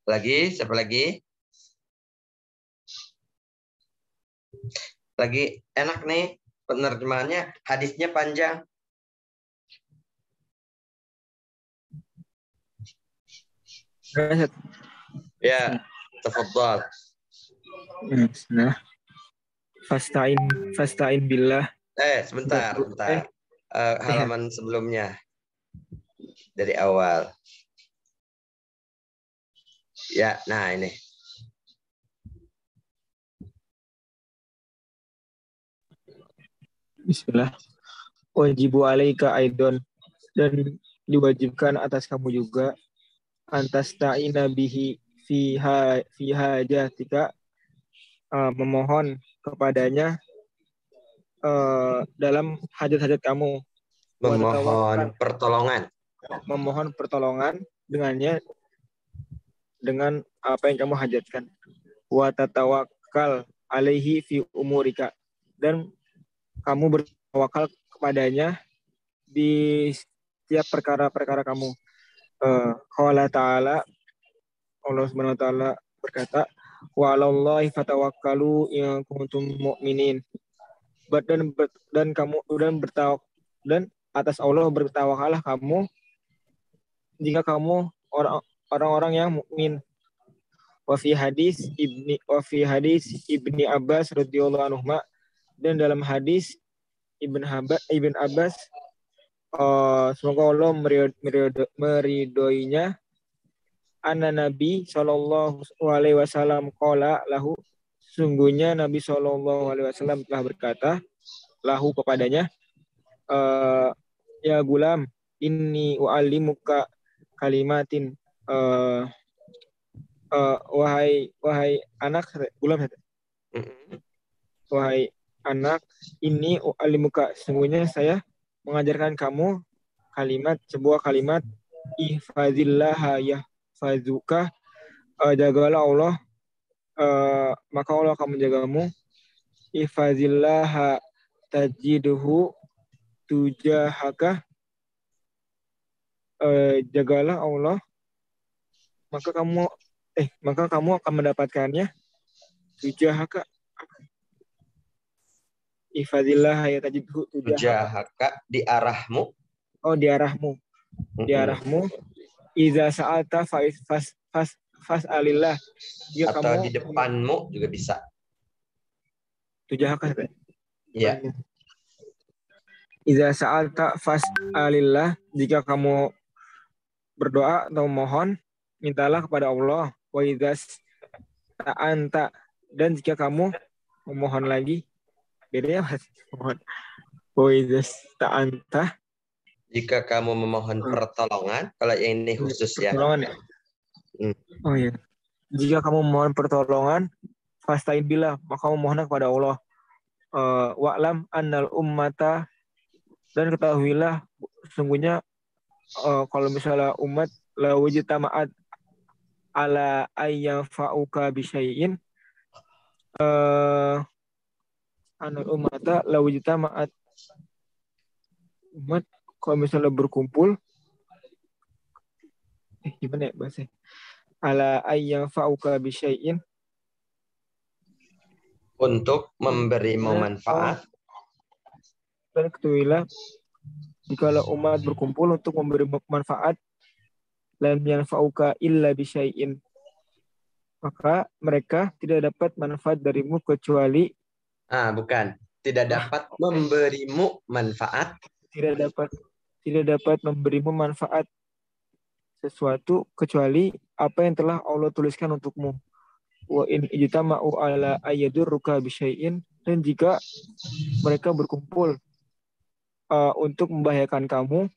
Speaker 2: Lagi, siapa lagi? Lagi enak nih penerjemahannya, hadisnya panjang. Ya, tafadhal.
Speaker 1: Nah, fasta'in billah.
Speaker 2: Sebentar. Halaman sebelumnya. Dari awal. Ya, nah ini.
Speaker 1: Bismillah. Wajibu alaika aidon, dan diwajibkan atas kamu juga antas ta'ina bihi fi hajatika, memohon kepadanya dalam hajat-hajat kamu. Memohon pertolongan dengannya, dengan apa yang kamu hajatkan. Wa tatawakkal alaihi fi umurika, dan kamu bertawakal kepadanya di setiap perkara-perkara kamu. Qala ta'ala, Allah Subhanahu wa taala berkata, wa 'alallahi fatawakkalu in kuntum mu'minin. Dan atas Allah bertawakallah kamu jika kamu orang-orang yang mukmin. Wa fi hadis Ibni Abbas radhiyallahu anhu, dan dalam hadis Ibn Abbas, semoga Allah meridhoinya, anna Nabi sallallahu alaihi wasallam qala lahu, sungguhnya Nabi sallallahu alaihi wasallam telah berkata lahu kepadanya, ya gulam, inni u'allimuka kalimatin, wahai anak, gulam, wahai anak, ini u'allimuka, sesungguhnya saya mengajarkan kamu sebuah kalimat, ihfazillah yahfazuka, jagalah Allah, maka Allah akan menjagamu. Ihfazillah tajidhu tujahaka, jagalah Allah, maka kamu akan mendapatkannya. Tujahaka, ihfazillah ya tajidhu
Speaker 2: tujahaka, di arahmu.
Speaker 1: Oh, di arahmu. Di arahmu. Iza sa'alta fas'alillah.
Speaker 2: Atau kamu di depanmu juga bisa.
Speaker 1: Tujahaka.
Speaker 2: Iya.
Speaker 1: Idza sa'alta fas'alillah, jika kamu berdoa atau mohon, mintalah kepada Allah. Wa idza sta'anta, dan jika kamu memohon lagi, beda ya Mas? Mohon. Wa idza sta'anta,
Speaker 2: Jika kamu memohon pertolongan, kalau yang ini khusus ya.
Speaker 1: pertolongan ya? Oh iya. Jika kamu memohon pertolongan, fasta'in billah, maka memohonlah kepada Allah. Wa'lam annal ummata, dan ketahuilah sesungguhnya kalau misalnya umat la wajtama'at ala ayyanfa'uka bisyai'in, annal ummata la wajtama'at, umat kalau misalnya berkumpul gimana ya bahasa ala ayyanfa'uka bisyai'in,
Speaker 2: untuk memberimu manfaat.
Speaker 1: Dan ketahuilah jikalau umat berkumpul untuk memberi manfaat, lam yanfa'uka illa bisyai'in, maka mereka tidak dapat manfaat darimu kecuali
Speaker 2: Bukan. Tidak dapat memberimu manfaat.
Speaker 1: Tidak dapat memberimu manfaat sesuatu kecuali apa yang telah Allah tuliskan untukmu. Wa in ijtama'u ala ayyadurruka bisyai'in, dan jika mereka berkumpul untuk membahayakan kamu,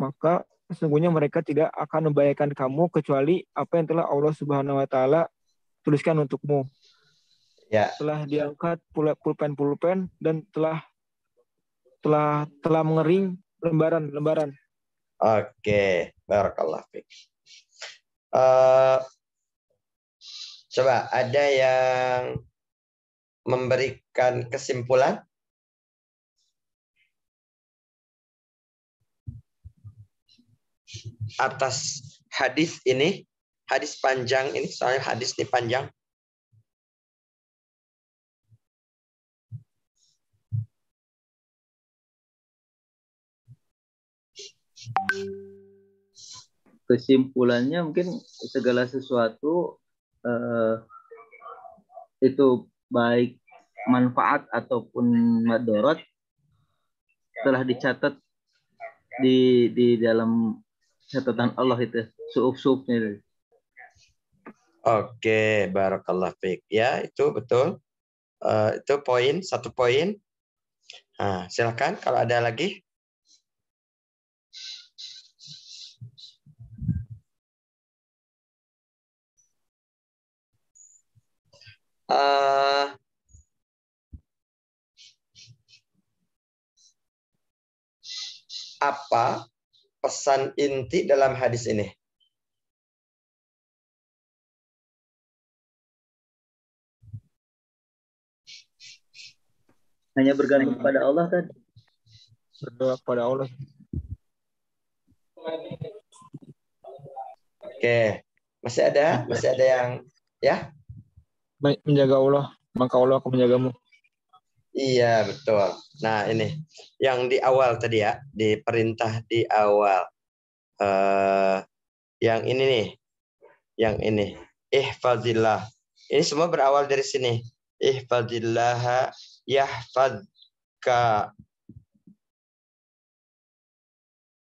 Speaker 1: maka sesungguhnya mereka tidak akan membahayakan kamu kecuali apa yang telah Allah Subhanahu wa taala tuliskan untukmu.
Speaker 2: Ya.
Speaker 1: Telah diangkat pulpen dan telah mengering lembaran.
Speaker 2: Oke, barakallah fiik. Coba ada yang memberikan kesimpulan? Atas hadis ini, hadis panjang ini, soalnya hadis ini panjang.
Speaker 10: Kesimpulannya mungkin segala sesuatu itu baik manfaat ataupun madorot telah dicatat di dalam catatan Allah itu, suuf-suufnya.
Speaker 2: Oke, barakallah fiik. Ya, itu betul. Itu satu poin. Nah, silakan kalau ada lagi. Apa pesan inti dalam hadis ini?
Speaker 10: Hanya bergantung pada Allah kan?
Speaker 1: Berdoa kepada Allah.
Speaker 2: Oke, masih ada yang ya?
Speaker 1: Menjaga Allah, maka Allah akan menjagamu.
Speaker 2: Iya, betul. Nah, ini yang di awal tadi ya, di perintah di awal. Yang ini nih, yang ini. Ihfazillah. Ini semua berawal dari sini. Ihfazillah yahfazka.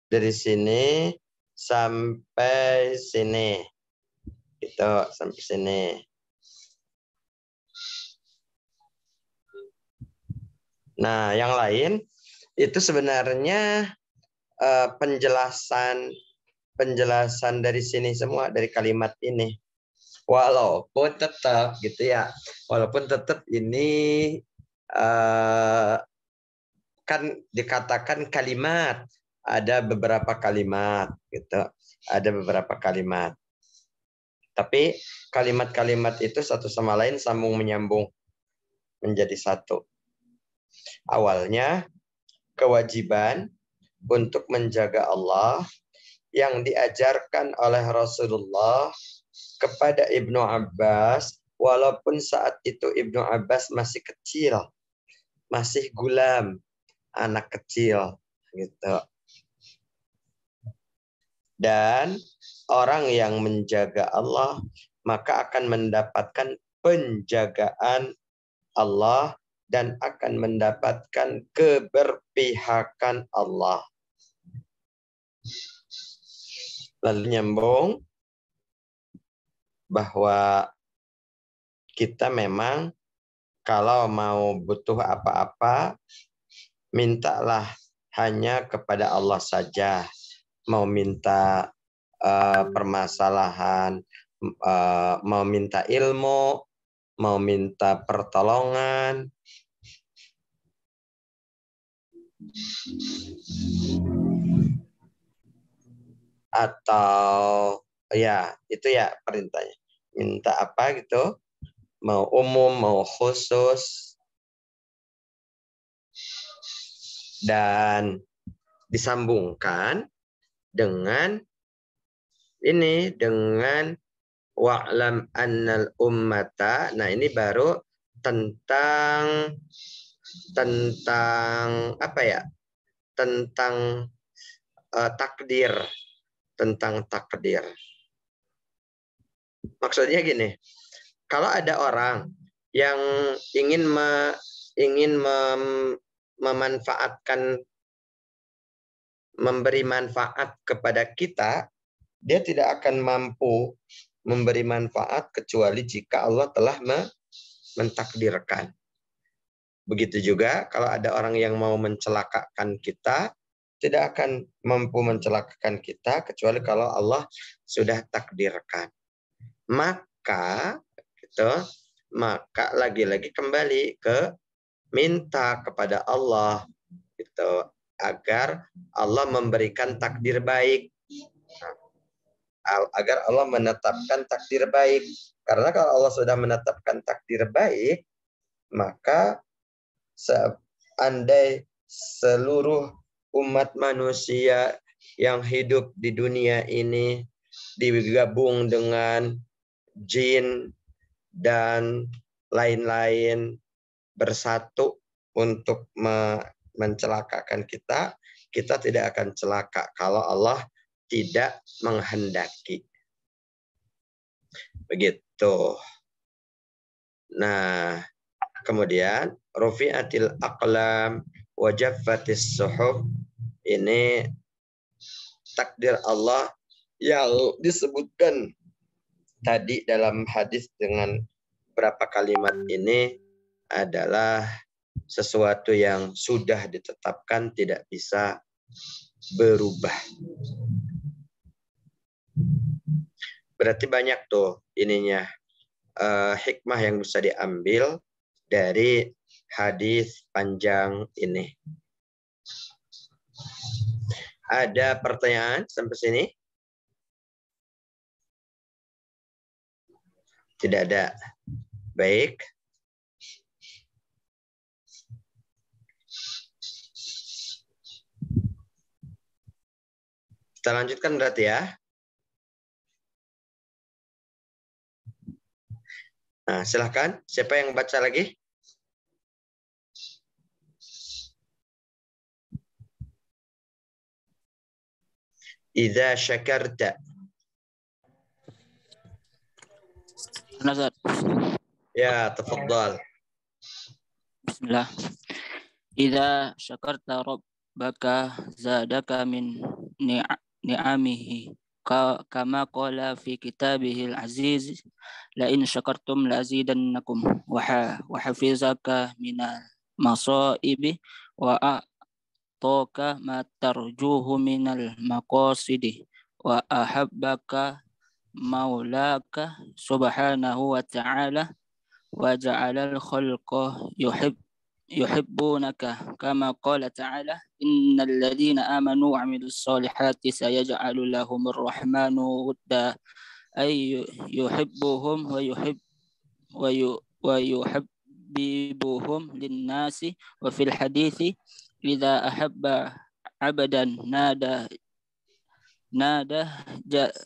Speaker 2: Dari sini sampai sini. Gitu, sampai sini. Nah, yang lain itu sebenarnya penjelasan dari sini semua, dari kalimat ini. Walaupun tetap gitu ya, ini kan dikatakan kalimat, ada beberapa kalimat gitu, ada beberapa kalimat. Tapi kalimat-kalimat itu satu sama lain sambung menyambung menjadi satu. Awalnya kewajiban untuk menjaga Allah yang diajarkan oleh Rasulullah kepada Ibnu Abbas, walaupun saat itu Ibnu Abbas masih kecil, masih gulam, anak kecil gitu. Dan orang yang menjaga Allah maka akan mendapatkan penjagaan Allah dan akan mendapatkan keberpihakan Allah. Lalu nyambung bahwa kita memang kalau mau butuh apa-apa, mintalah hanya kepada Allah saja. Mau minta permasalahan, mau minta ilmu, mau minta pertolongan, atau ya itu ya perintahnya. Minta apa gitu, mau umum, mau khusus. Dan disambungkan dengan ini, dengan wa'lam annal ummata. Nah, ini baru tentang apa ya? Tentang takdir, tentang takdir. Maksudnya gini, kalau ada orang yang ingin memanfaatkan, memberi manfaat kepada kita, dia tidak akan mampu memberi manfaat kecuali jika Allah telah mentakdirkan. Begitu juga kalau ada orang yang mau mencelakakan kita, tidak akan mampu mencelakakan kita kecuali kalau Allah sudah takdirkan. Maka lagi-lagi kembali ke minta kepada Allah gitu, agar Allah memberikan takdir baik, agar Allah menetapkan takdir baik. Karena kalau Allah sudah menetapkan takdir baik, maka seandai seluruh umat manusia yang hidup di dunia ini digabung dengan jin dan lain-lain bersatu untuk mencelakakan kita, kita tidak akan celaka kalau Allah tidak menghendaki. Begitu. Nah, kemudian rufi'atil aqlam wa jaffatis suhuf, ini takdir Allah yang disebutkan tadi dalam hadis dengan berapa kalimat ini adalah sesuatu yang sudah ditetapkan, tidak bisa berubah. Berarti banyak tuh ininya hikmah yang bisa diambil dari hadis panjang ini. Ada pertanyaan sampai sini? Tidak ada. Baik. Kita lanjutkan berarti ya. Nah, silahkan. Siapa yang baca lagi? Idza syakarta.
Speaker 3: Nazar.
Speaker 2: Ya, tafadhal.
Speaker 3: Bismillah. Idza syakarta rabbaka zadaka min ni'amihi kama qala fi kitabihil aziz la in syakartum la azidannakum wa hafizaka minal masaibi wa a'taka ma tarjuhu minal maqasidi wa ahabbaka maulaka subhanahu wa ta'ala wa ja'alal khalqa yuhibbunaka kama qala ta'ala innal ladzina amanu wa 'amilus solihati sayaj'alu lahumur rahmanu wudda ay yuhibbuhum wa yuhibbuhum linnasi wa fil hadithi idza ahabba 'abdan nada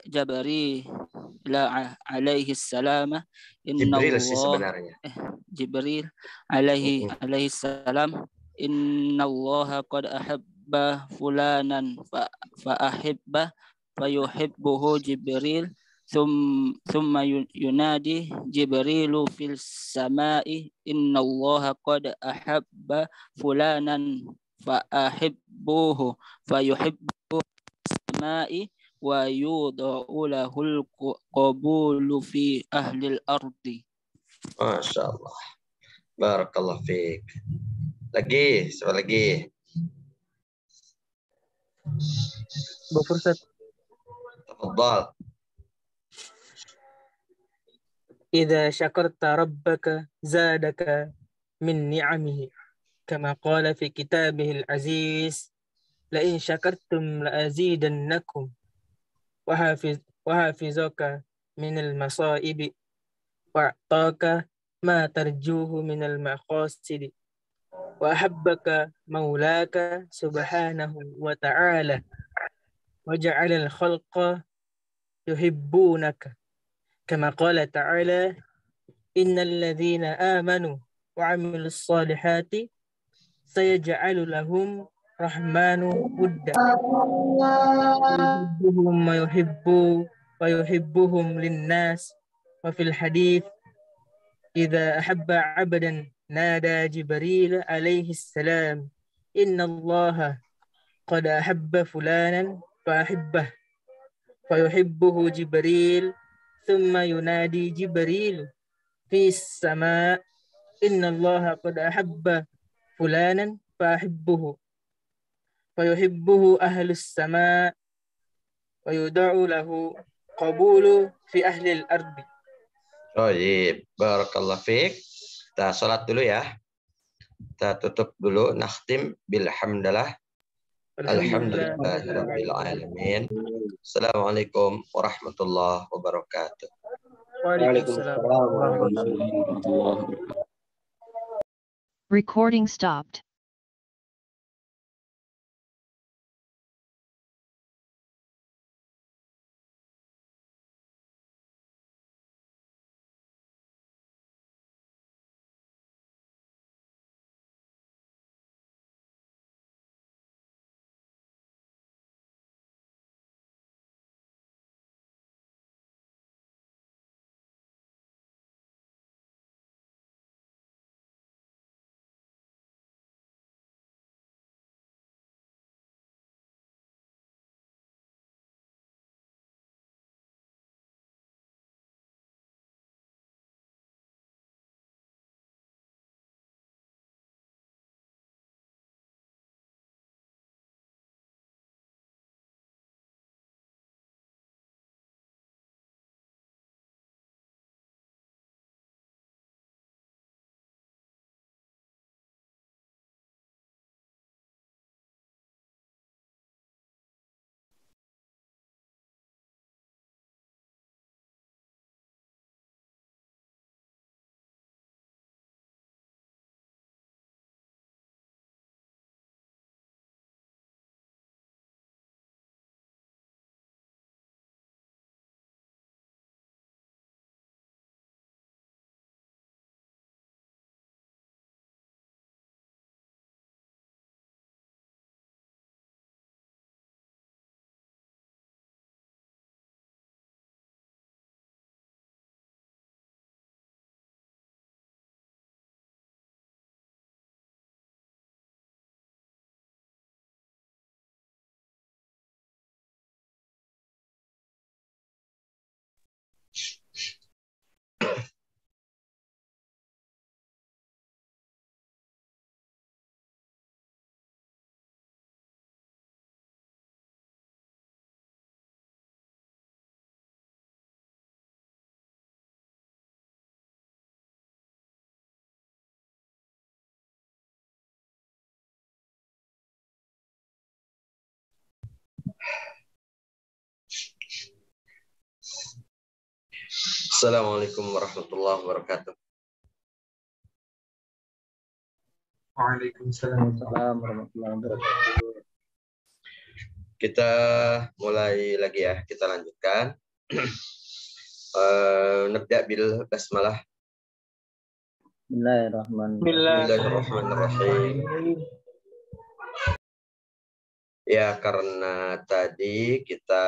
Speaker 3: Jabari la alaihi salam
Speaker 2: Jibril sih sebenarnya.
Speaker 3: Jibril alaihi salam innallaha qad ahabba fulanan fa ahibba fa yuhibbuhu Jibril ثم ينادي جبريل في السماء إن الله قد أحب فلانا فأحبوه فيحبه السماء ويوضع له القبول في أهل الأرض.
Speaker 2: Masya Allah. Barakallah fiik. Lagi, siapa lagi?
Speaker 11: Bapak Ustaz.
Speaker 2: Tafadhal.
Speaker 11: إذا شكرت ربك زادك من نعمه كما قال في كتابه العزيز لئن شكرتم لأزيدنكم وحافظك من المصائب وأعطاك ما ترجوه من المقاصد وأحبك مولاك سبحانه وتعالى وجعل الخلق يحبونك كما قال تعالى إن الذين آمنوا وعملوا الصالحات سيجعل لهم رحمن ودا يحبهم ويحبهم للناس وفي الحديث إذا أحب عبدا نادى جبريل عليه السلام إن الله قد أحب فلانا فأحبه فيحبه جبريل ثم ينادي جبريل في السماء إن الله قد أحب فلانا فأحبه فيحبه أهل السماء ويدعو له قبول في أهل الأرض.
Speaker 2: Baik, barakallah fiik. Kita sholat dulu ya. Kita tutup dulu. Nakhtim bilhamdalillah. Alhamdulillahirabbil alamin. Assalamualaikum warahmatullahi wabarakatuh.
Speaker 11: Waalaikumsalam warahmatullahi wabarakatuh.
Speaker 5: Recording stopped.
Speaker 2: Assalamualaikum warahmatullahi wabarakatuh.
Speaker 10: Waalaikumsalam warahmatullahi wabarakatuh.
Speaker 2: Kita mulai lagi ya, kita lanjutkan. Nabda bil basmalah. Bismillahirrahmanirrahim. Ya, karena tadi kita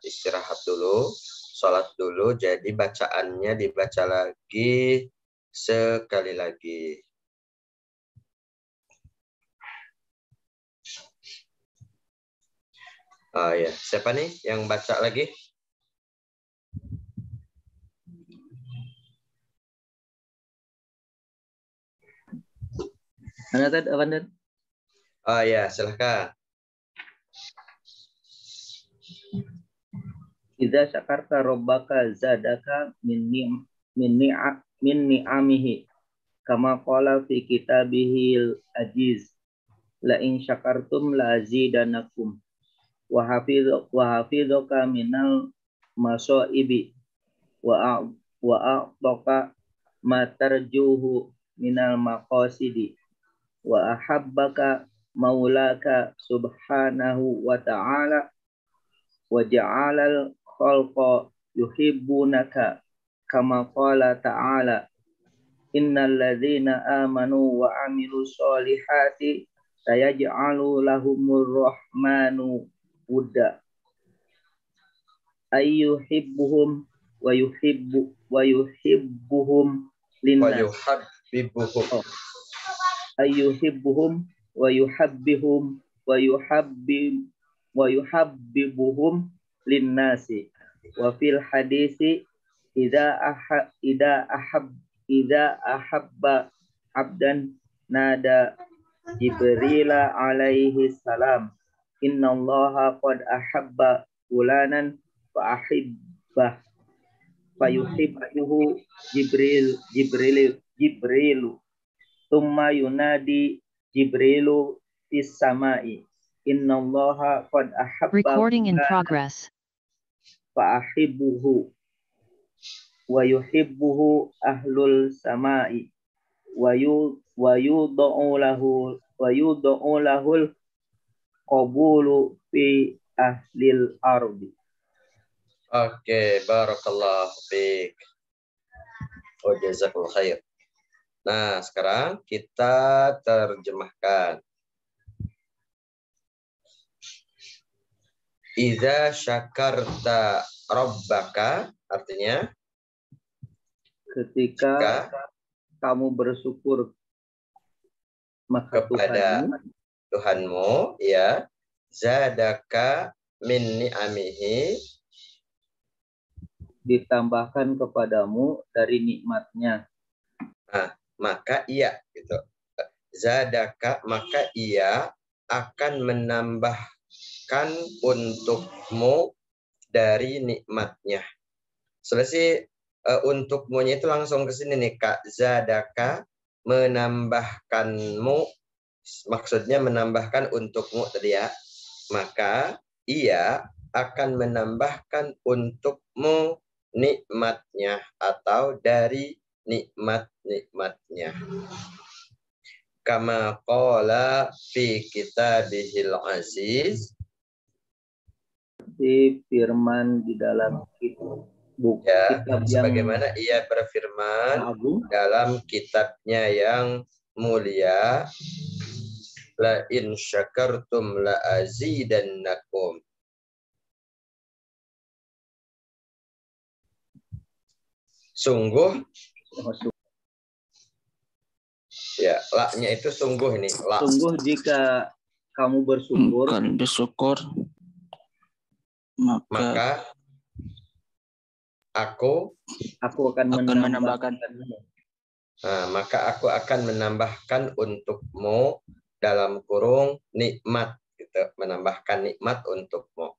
Speaker 2: istirahat dulu, sholat dulu, jadi bacaannya dibaca lagi sekali lagi. Oh ya, siapa nih yang baca lagi? Oh ya, silahkan.
Speaker 10: Idza syakarta rabbaka zadaka min ni'amihi kama qala fi kitabihil aziz la in syakartum la azidanakum wa hafidhuka minal masaibi wa a'taka ma tarjuhu minal maqasidi wa ahabbaka maulaka subhanahu wa ta'ala wa ja'alal khalqa yuhibbunaka kama qala ta'ala innal ladzina amanu wa amilus solihati sayaj'alu lahumur rahmanu wudda ayyuhibbuhum wa yuhibbuhum linnas ayyuhibbuhum wa yuhabbibuhum linnasi wa fil hadisi idza ahabba abdan nada Jibril alaihi salam innallaha qad ahabba fulanan fa ahibbah fayuhibbuhu Jibrilu thumma yunadi Jibrilu fis samai innallaha qad ahabba
Speaker 5: Recording in progress.
Speaker 10: fa'ahibbuhu wa yuhibbuhu ahlul samai wa yud'u lahul qabulu fi ahlil ardi.
Speaker 2: Oke, barakallahu fiik. Oh, jazakallahu khair. Nah, sekarang kita terjemahkan. Idza syakarta rabbaka, artinya
Speaker 10: ketika kamu bersyukur maka
Speaker 2: kepada Tuhanmu, ya, zadaka min ni'amihi,
Speaker 10: ditambahkan kepadamu dari nikmatnya.
Speaker 2: Nah, maka ia gitu. Zadaka, maka ia akan menambahkan untukmu dari nikmatnya. Selesai untukmu-nya itu langsung ke sini nih, Kak. Zadaka, menambahkanmu, maksudnya menambahkan untukmu tadi ya. Maka ia akan menambahkan untukmu nikmatnya atau dari nikmat-nikmatnya. Kama qala fi kitabihil aziz,
Speaker 10: di firman di dalam kitab
Speaker 2: sebagaimana ia berfirman dalam kitabnya yang mulia, la in syakartum la azidannakum. Sungguh, ya, la-nya itu sungguh ini. La.
Speaker 10: Sungguh jika kamu bersyukur,
Speaker 2: maka aku
Speaker 10: akan menambahkan.
Speaker 2: Nah, maka aku akan menambahkan untukmu dalam kurung nikmat, gitu, menambahkan nikmat untukmu.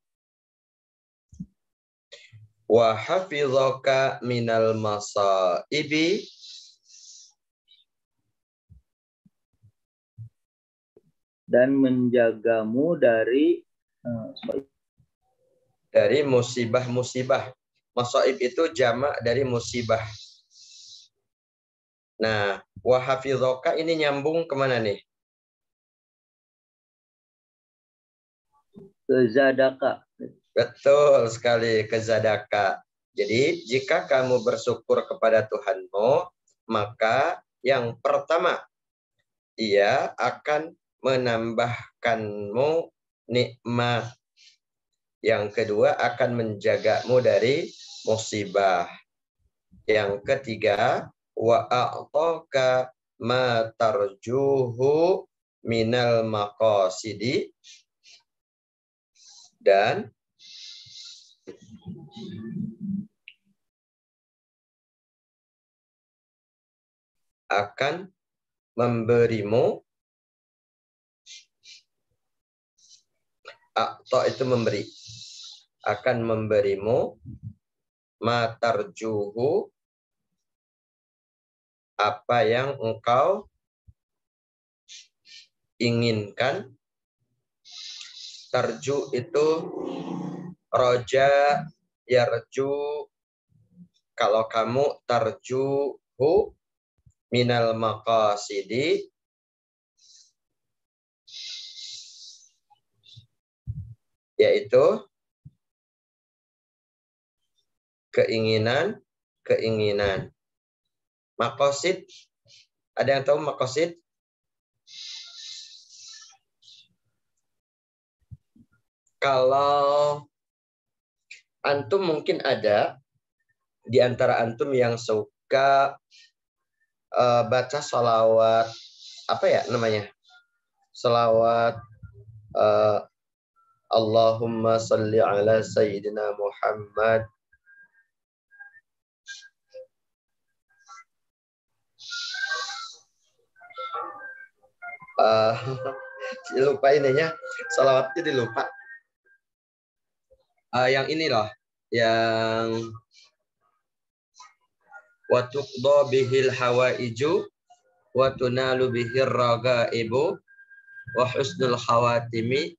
Speaker 2: Wa hafizaka minal masaibi,
Speaker 10: dan menjagamu dari
Speaker 2: musibah-musibah. Masaib itu jamak dari musibah. Nah, wa hafizaka ini nyambung kemana nih?
Speaker 10: Ke zadaka.
Speaker 2: Betul sekali, ke zadaka. Jadi, jika kamu bersyukur kepada Tuhanmu, maka yang pertama, ia akan menambahkanmu nikmat. Yang kedua, akan menjagamu dari musibah. Yang ketiga, wa a'taka ma tarjuhu minal maqasidi, dan akan memberimu, atau itu memberi, akan memberimu matarjuhu, apa yang engkau inginkan. Tarju itu roja, yarju. Kalau kamu tarjuhu minal maqasidi, yaitu keinginan. Maqasid, ada yang tahu maqasid? Kalau antum mungkin ada di antara antum yang suka baca sholawat, apa ya namanya? Sholawat Allahumma salli ala Sayyidina Muhammad. Lupa ininya, sholawatnya dilupa. Yang ini loh, yang wa tuqda bihil hawaiju wa tunalu bihir ragaibu wa husnul khawatimi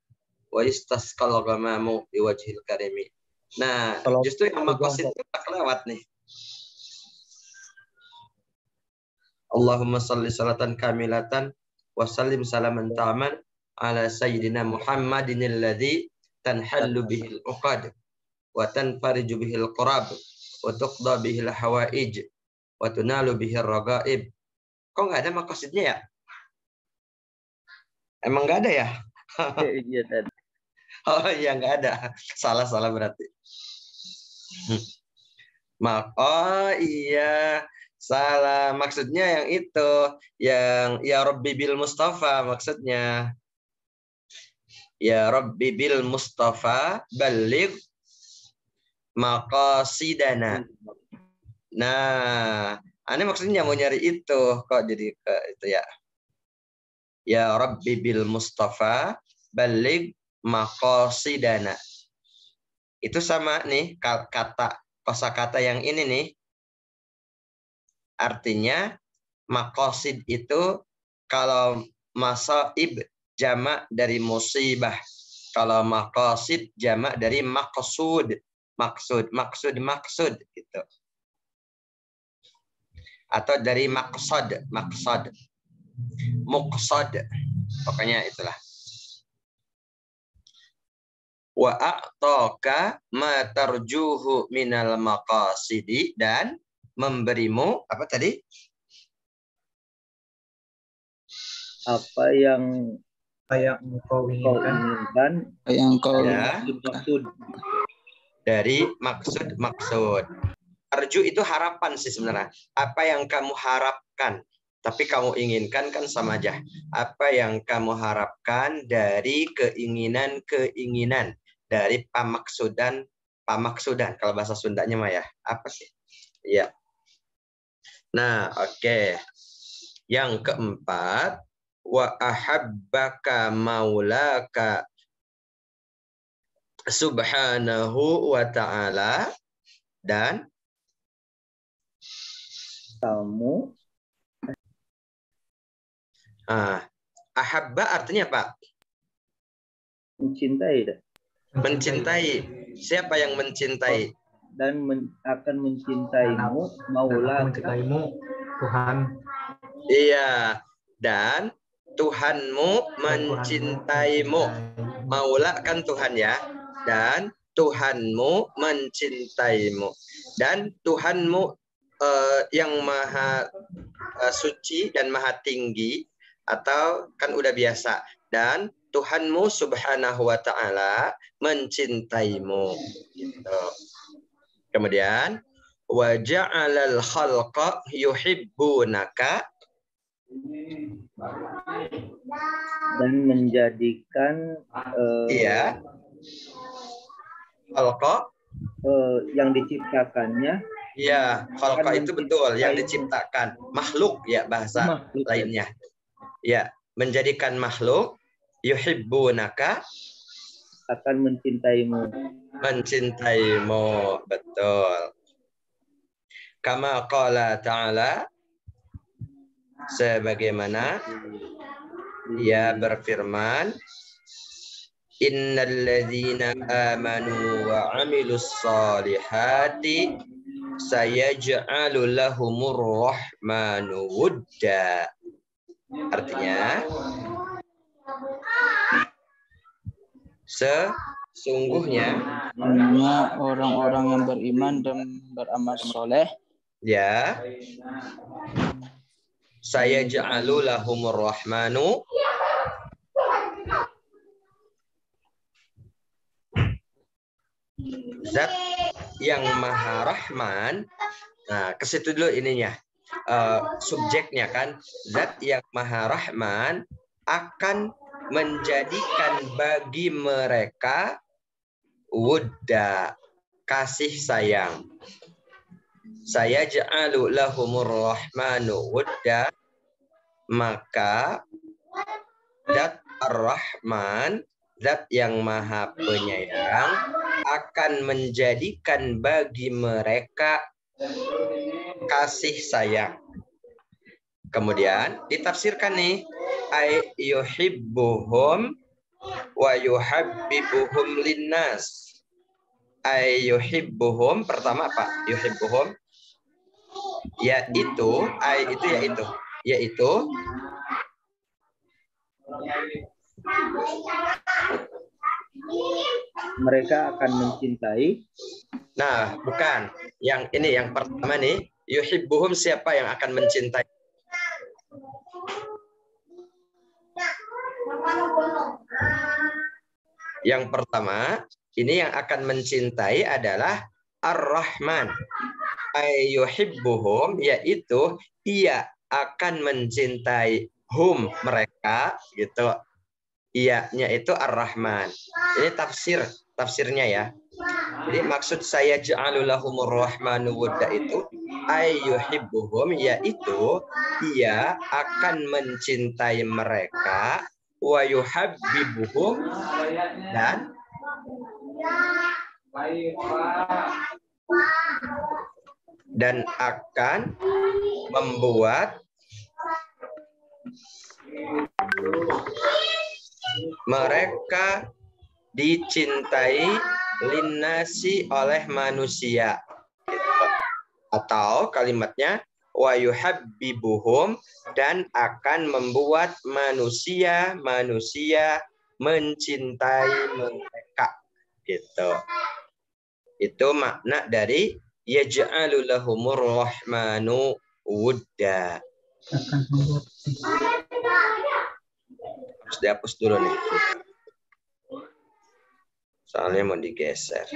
Speaker 2: wa istasqal ghamamu biwajhil karimi. Nah, justru yang maqasid itu tak lewat nih. Allahumma salli salatan kamilatan wa sallim salaman ta'aman ala sayyidina Muhammadin alladhi tanhallu bihil uqad wa tanfariju bihil qurab wa tuqda bihil hawaij wa tunalu bihil ragaib. Kok nggak ada maqasidnya ya? Emang nggak ada ya?
Speaker 10: Iya tadi.
Speaker 2: Oh iya, nggak ada. Salah berarti. Oh iya, salah. Maksudnya yang itu, yang ya Rabbi bil Mustafa maksudnya. Ya Rabbi bil Mustafa baligh maqasidana. Nah, aneh maksudnya mau nyari itu kok jadi ke itu ya. Ya Rabbi bil Mustafa baligh maqasidana. Itu sama nih kosakata yang ini nih. Artinya maqasid itu kalau masaib jamak dari musibah. Kalau maqasid jamak dari maqsud. Maksud gitu. Atau dari maqsad. Muqsad. Pokoknya itulah. Wa a'taka ma tarjuhu minal maqasidi, dan memberimu apa tadi?
Speaker 10: Apa yang engkau inginkan,
Speaker 3: yang kau
Speaker 10: maksud
Speaker 2: dari maksud. Tarju itu harapan sih sebenarnya. Apa yang kamu harapkan, tapi kamu inginkan kan sama aja. Apa yang kamu harapkan dari keinginan, dari pamaksudan. Kalau bahasa Sundanya mah ya, apa sih? Iya. Nah, oke. Yang keempat, wa ahabbaka maulaka subhanahu wa ta'ala, dan
Speaker 10: kamu.
Speaker 2: Ahabba artinya apa? Mencintai. Siapa yang mencintai?
Speaker 10: Dan akan mencintaimu,
Speaker 7: Tuhan.
Speaker 2: Iya, dan Tuhanmu mencintaimu. Maula kan Tuhan ya. Dan Tuhanmu mencintaimu. Dan Tuhanmu yang maha suci dan maha tinggi, atau kan udah biasa. Dan Tuhanmu subhanahu wa ta'ala mencintaimu. Gitu. Kemudian wa ja'alal khalqa yuhibbunaka,
Speaker 10: dan menjadikan
Speaker 2: iya, khalqa
Speaker 10: yang diciptakannya.
Speaker 2: Ya, khalqa itu betul, yang diciptakan. Makhluk ya bahasa lainnya. Ya, menjadikan makhluk, yuhibbunaka,
Speaker 10: akan mencintaimu.
Speaker 2: Mencintaimu, betul. Kama qala ta'ala, sebagaimana Ia berfirman, Innal ladzina amanu wa 'amilus solihati sayaj'alu lahumur rahmanu wudda. Artinya, sesungguhnya
Speaker 3: orang-orang yang beriman dan beramal soleh,
Speaker 2: ya, sayaj'alu lahumur rahmanu, Zat yang Maha Rahman. Nah, ke situ dulu ininya. Subjeknya kan, Zat yang Maha Rahman akan menjadikan bagi mereka wudda, kasih sayang. Saya ja'alu lahumur rahmanu wudda, maka Zat Ar-Rahman, Zat yang Maha Penyayang, akan menjadikan bagi mereka kasih sayang. Kemudian ditafsirkan nih, ay yuhibbuhum wa yuhabbibuhum linnas. Ay yuhibbuhum, pertama apa? Yuhibbuhum, yaitu, ay itu yaitu
Speaker 10: mereka akan mencintai.
Speaker 2: Nah, bukan. Yang ini yang pertama nih, yuhibbuhum, siapa yang akan mencintai? Yang pertama, ini yang akan mencintai adalah Ar-Rahman. Ay yuhibbuhum, yaitu ia akan mencintai hum, mereka, gitu. Ia-nya itu Ar-Rahman. Ini tafsirnya ya. Jadi maksud saya ja'alu lahumur rahmanu wudda itu ay yuhibbuhum, yaitu ia akan mencintai mereka, wa yuhabbibuhum, dan akan membuat mereka dicintai linnasi oleh manusia. Atau kalimatnya wa yuhabbibuhum, dan akan membuat manusia mencintai mereka. Gitu. Itu makna dari yaj'alu lahumur rahmanu wudda. Harus dihapus dulu nih. Soalnya mau digeser.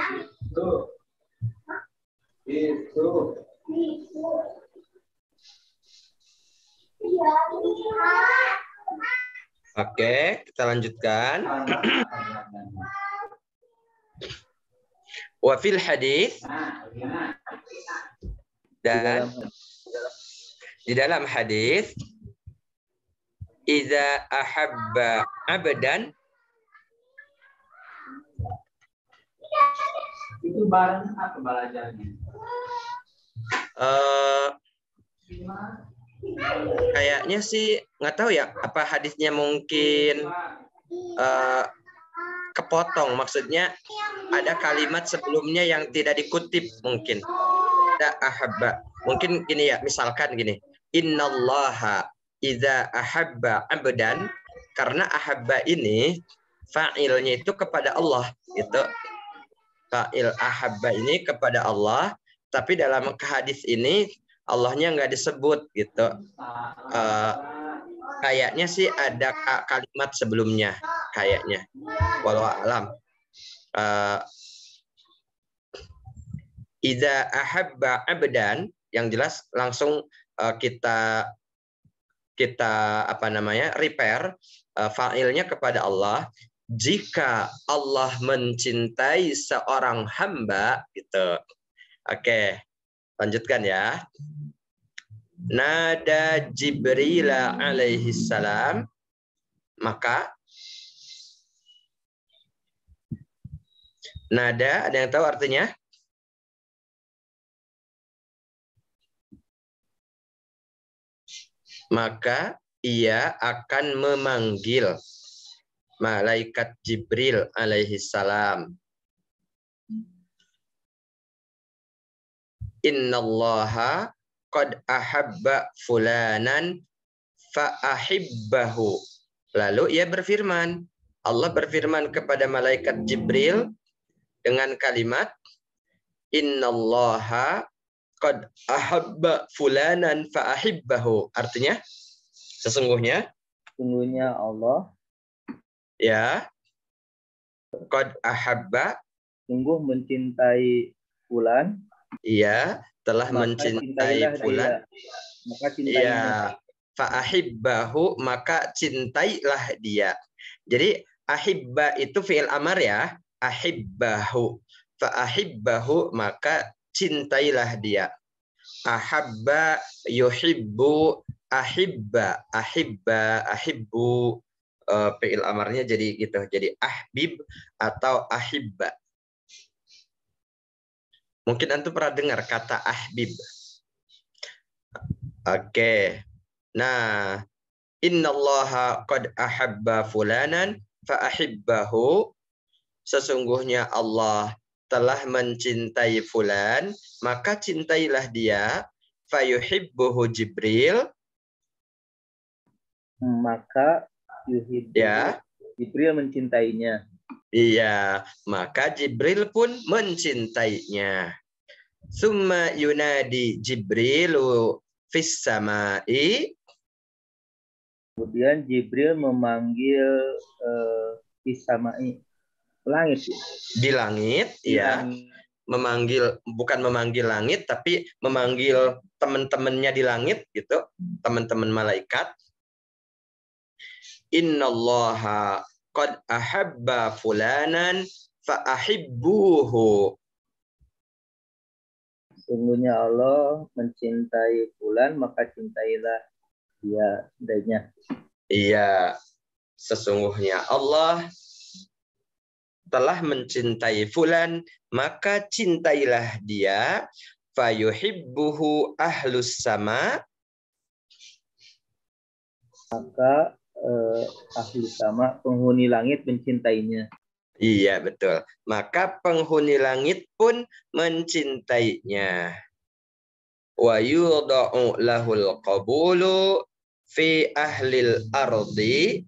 Speaker 2: Oke, kita lanjutkan. Wa fil hadis, dan di dalam hadis, idza ahabba abdan,
Speaker 7: itu barang apa belajarnya?
Speaker 2: Kayaknya sih nggak tahu ya, apa hadisnya mungkin kepotong, maksudnya ada kalimat sebelumnya yang tidak dikutip, mungkin ada ahabba, mungkin gini ya, misalkan gini, innallaha idza ahabba abdan, karena ahabba ini fa'ilnya itu kepada Allah, gitu. Fa'il ahabba ini kepada Allah, tapi dalam hadis ini Allahnya nggak disebut, gitu. Kayaknya sih ada kalimat sebelumnya, kayaknya. Wallahu a'lam. Idza ahabba abdan, yang jelas langsung kita repair fa'ilnya kepada Allah. Jika Allah mencintai seorang hamba, gitu. Oke, lanjutkan ya. Nada Jibril alaihi salam, maka nada, ada yang tahu artinya? Maka ia akan memanggil malaikat Jibril alaihi salam. Innallaha qad ahabba fulanan fa ahibbahu. Lalu ia berfirman, Allah berfirman kepada malaikat Jibril dengan kalimat Innallaha qad ahabba fulanan fa ahibbahu. Artinya sesungguhnya
Speaker 10: Allah
Speaker 2: ya qad ahabba,
Speaker 10: sungguh mencintai fulan,
Speaker 2: iya, telah mencintai fulan,
Speaker 10: maka cintailah.
Speaker 2: iya, fa ahibbahu, maka cintailah dia. Jadi ahibba itu fi'il amar ya, ahibbahu, fa ahibbahu, maka cintailah dia. Ahabba yuhibbu, ahibba, ahibba, ahibbu, fi'il amarnya jadi gitu. Jadi ahbib atau ahibba. Mungkin antum pernah dengar kata ahbib. Oke. Nah, innallaha qad ahabba fulanan fa ahibbahu. Sesungguhnya Allah telah mencintai fulan, maka cintailah dia. Fa yuhibbuhu Jibril,
Speaker 10: maka yuhibbu,
Speaker 2: ya,
Speaker 10: Jibril mencintainya.
Speaker 2: Iya, maka Jibril pun mencintainya. Summa yunadi Jibrilu fis samai.
Speaker 10: Kemudian Jibril memanggil fis samai, langit.
Speaker 2: Di langit, ya. Memanggil, bukan memanggil langit, tapi memanggil teman-temannya di langit, gitu. Teman-teman malaikat. Innallaha qad ahabba fulanan fa ahibbuhu.
Speaker 10: Sungguhnya Allah mencintai fulan, maka cintailah dia padanya.
Speaker 2: Iya, sesungguhnya Allah telah mencintai fulan, maka cintailah dia. Fa yuhibbuhu ahlus sama,
Speaker 10: maka ahli sama, penghuni langit, mencintainya.
Speaker 2: Iya, betul. Maka penghuni langit pun mencintainya. Wa yudha'u lahul qabulu fi ahlil ardi,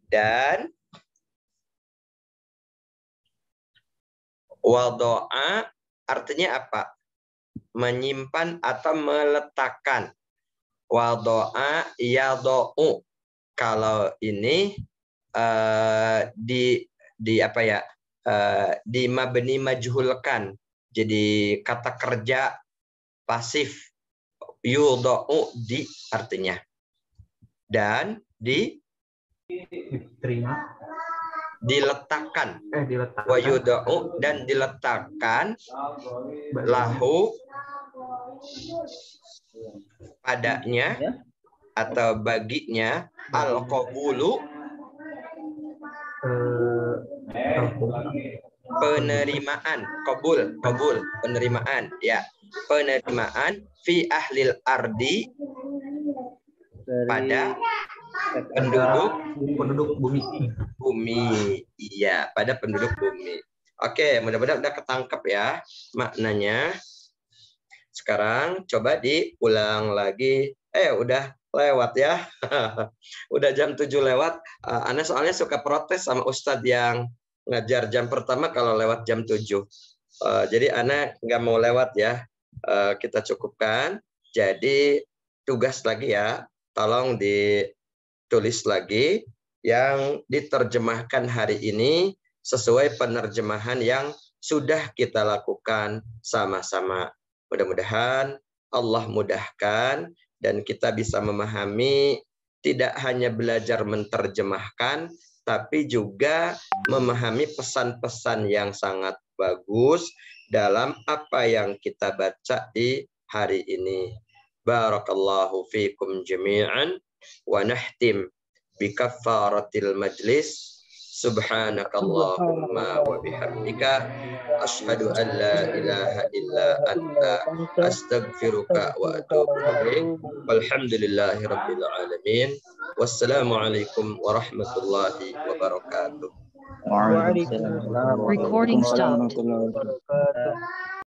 Speaker 2: dan wado'a artinya apa? Menyimpan atau meletakkan. Wado'a yado'u. Kalau ini di apa ya, di mabni majhulkan, jadi kata kerja pasif, yudha'u, di artinya, dan
Speaker 7: diterima,
Speaker 2: diletakkan,
Speaker 7: diletakkan,
Speaker 2: wa yudha'u, dan diletakkan, lahu, padanya atau baginya, al-qabulu, penerimaan, qabul, penerimaan, ya, penerimaan fi ahlil ardi, pada penduduk bumi, iya, pada penduduk bumi. Oke, mudah-mudahan udah ketangkep ya maknanya. Sekarang coba diulang lagi. Udah lewat ya. Udah jam 7 lewat. Ana soalnya suka protes sama Ustadz yang ngajar jam pertama kalau lewat jam 7. Jadi Ana nggak mau lewat ya. Kita cukupkan. Jadi tugas lagi ya. Tolong ditulis lagi yang diterjemahkan hari ini sesuai penerjemahan yang sudah kita lakukan sama-sama. Mudah-mudahan Allah mudahkan dan kita bisa memahami, tidak hanya belajar menerjemahkan, tapi juga memahami pesan-pesan yang sangat bagus dalam apa yang kita baca di hari ini. Barakallahu fiikum jami'an wa nahtim bi kaffaratil majlis. Subhanakallahumma wa bihamdika asyhadu an la ilaha illa anta astaghfiruka wa atubu ilaik. Walhamdulillahi rabbil alamin. Wassalamualaikum warahmatullahi wabarakatuh.
Speaker 5: Recording stopped.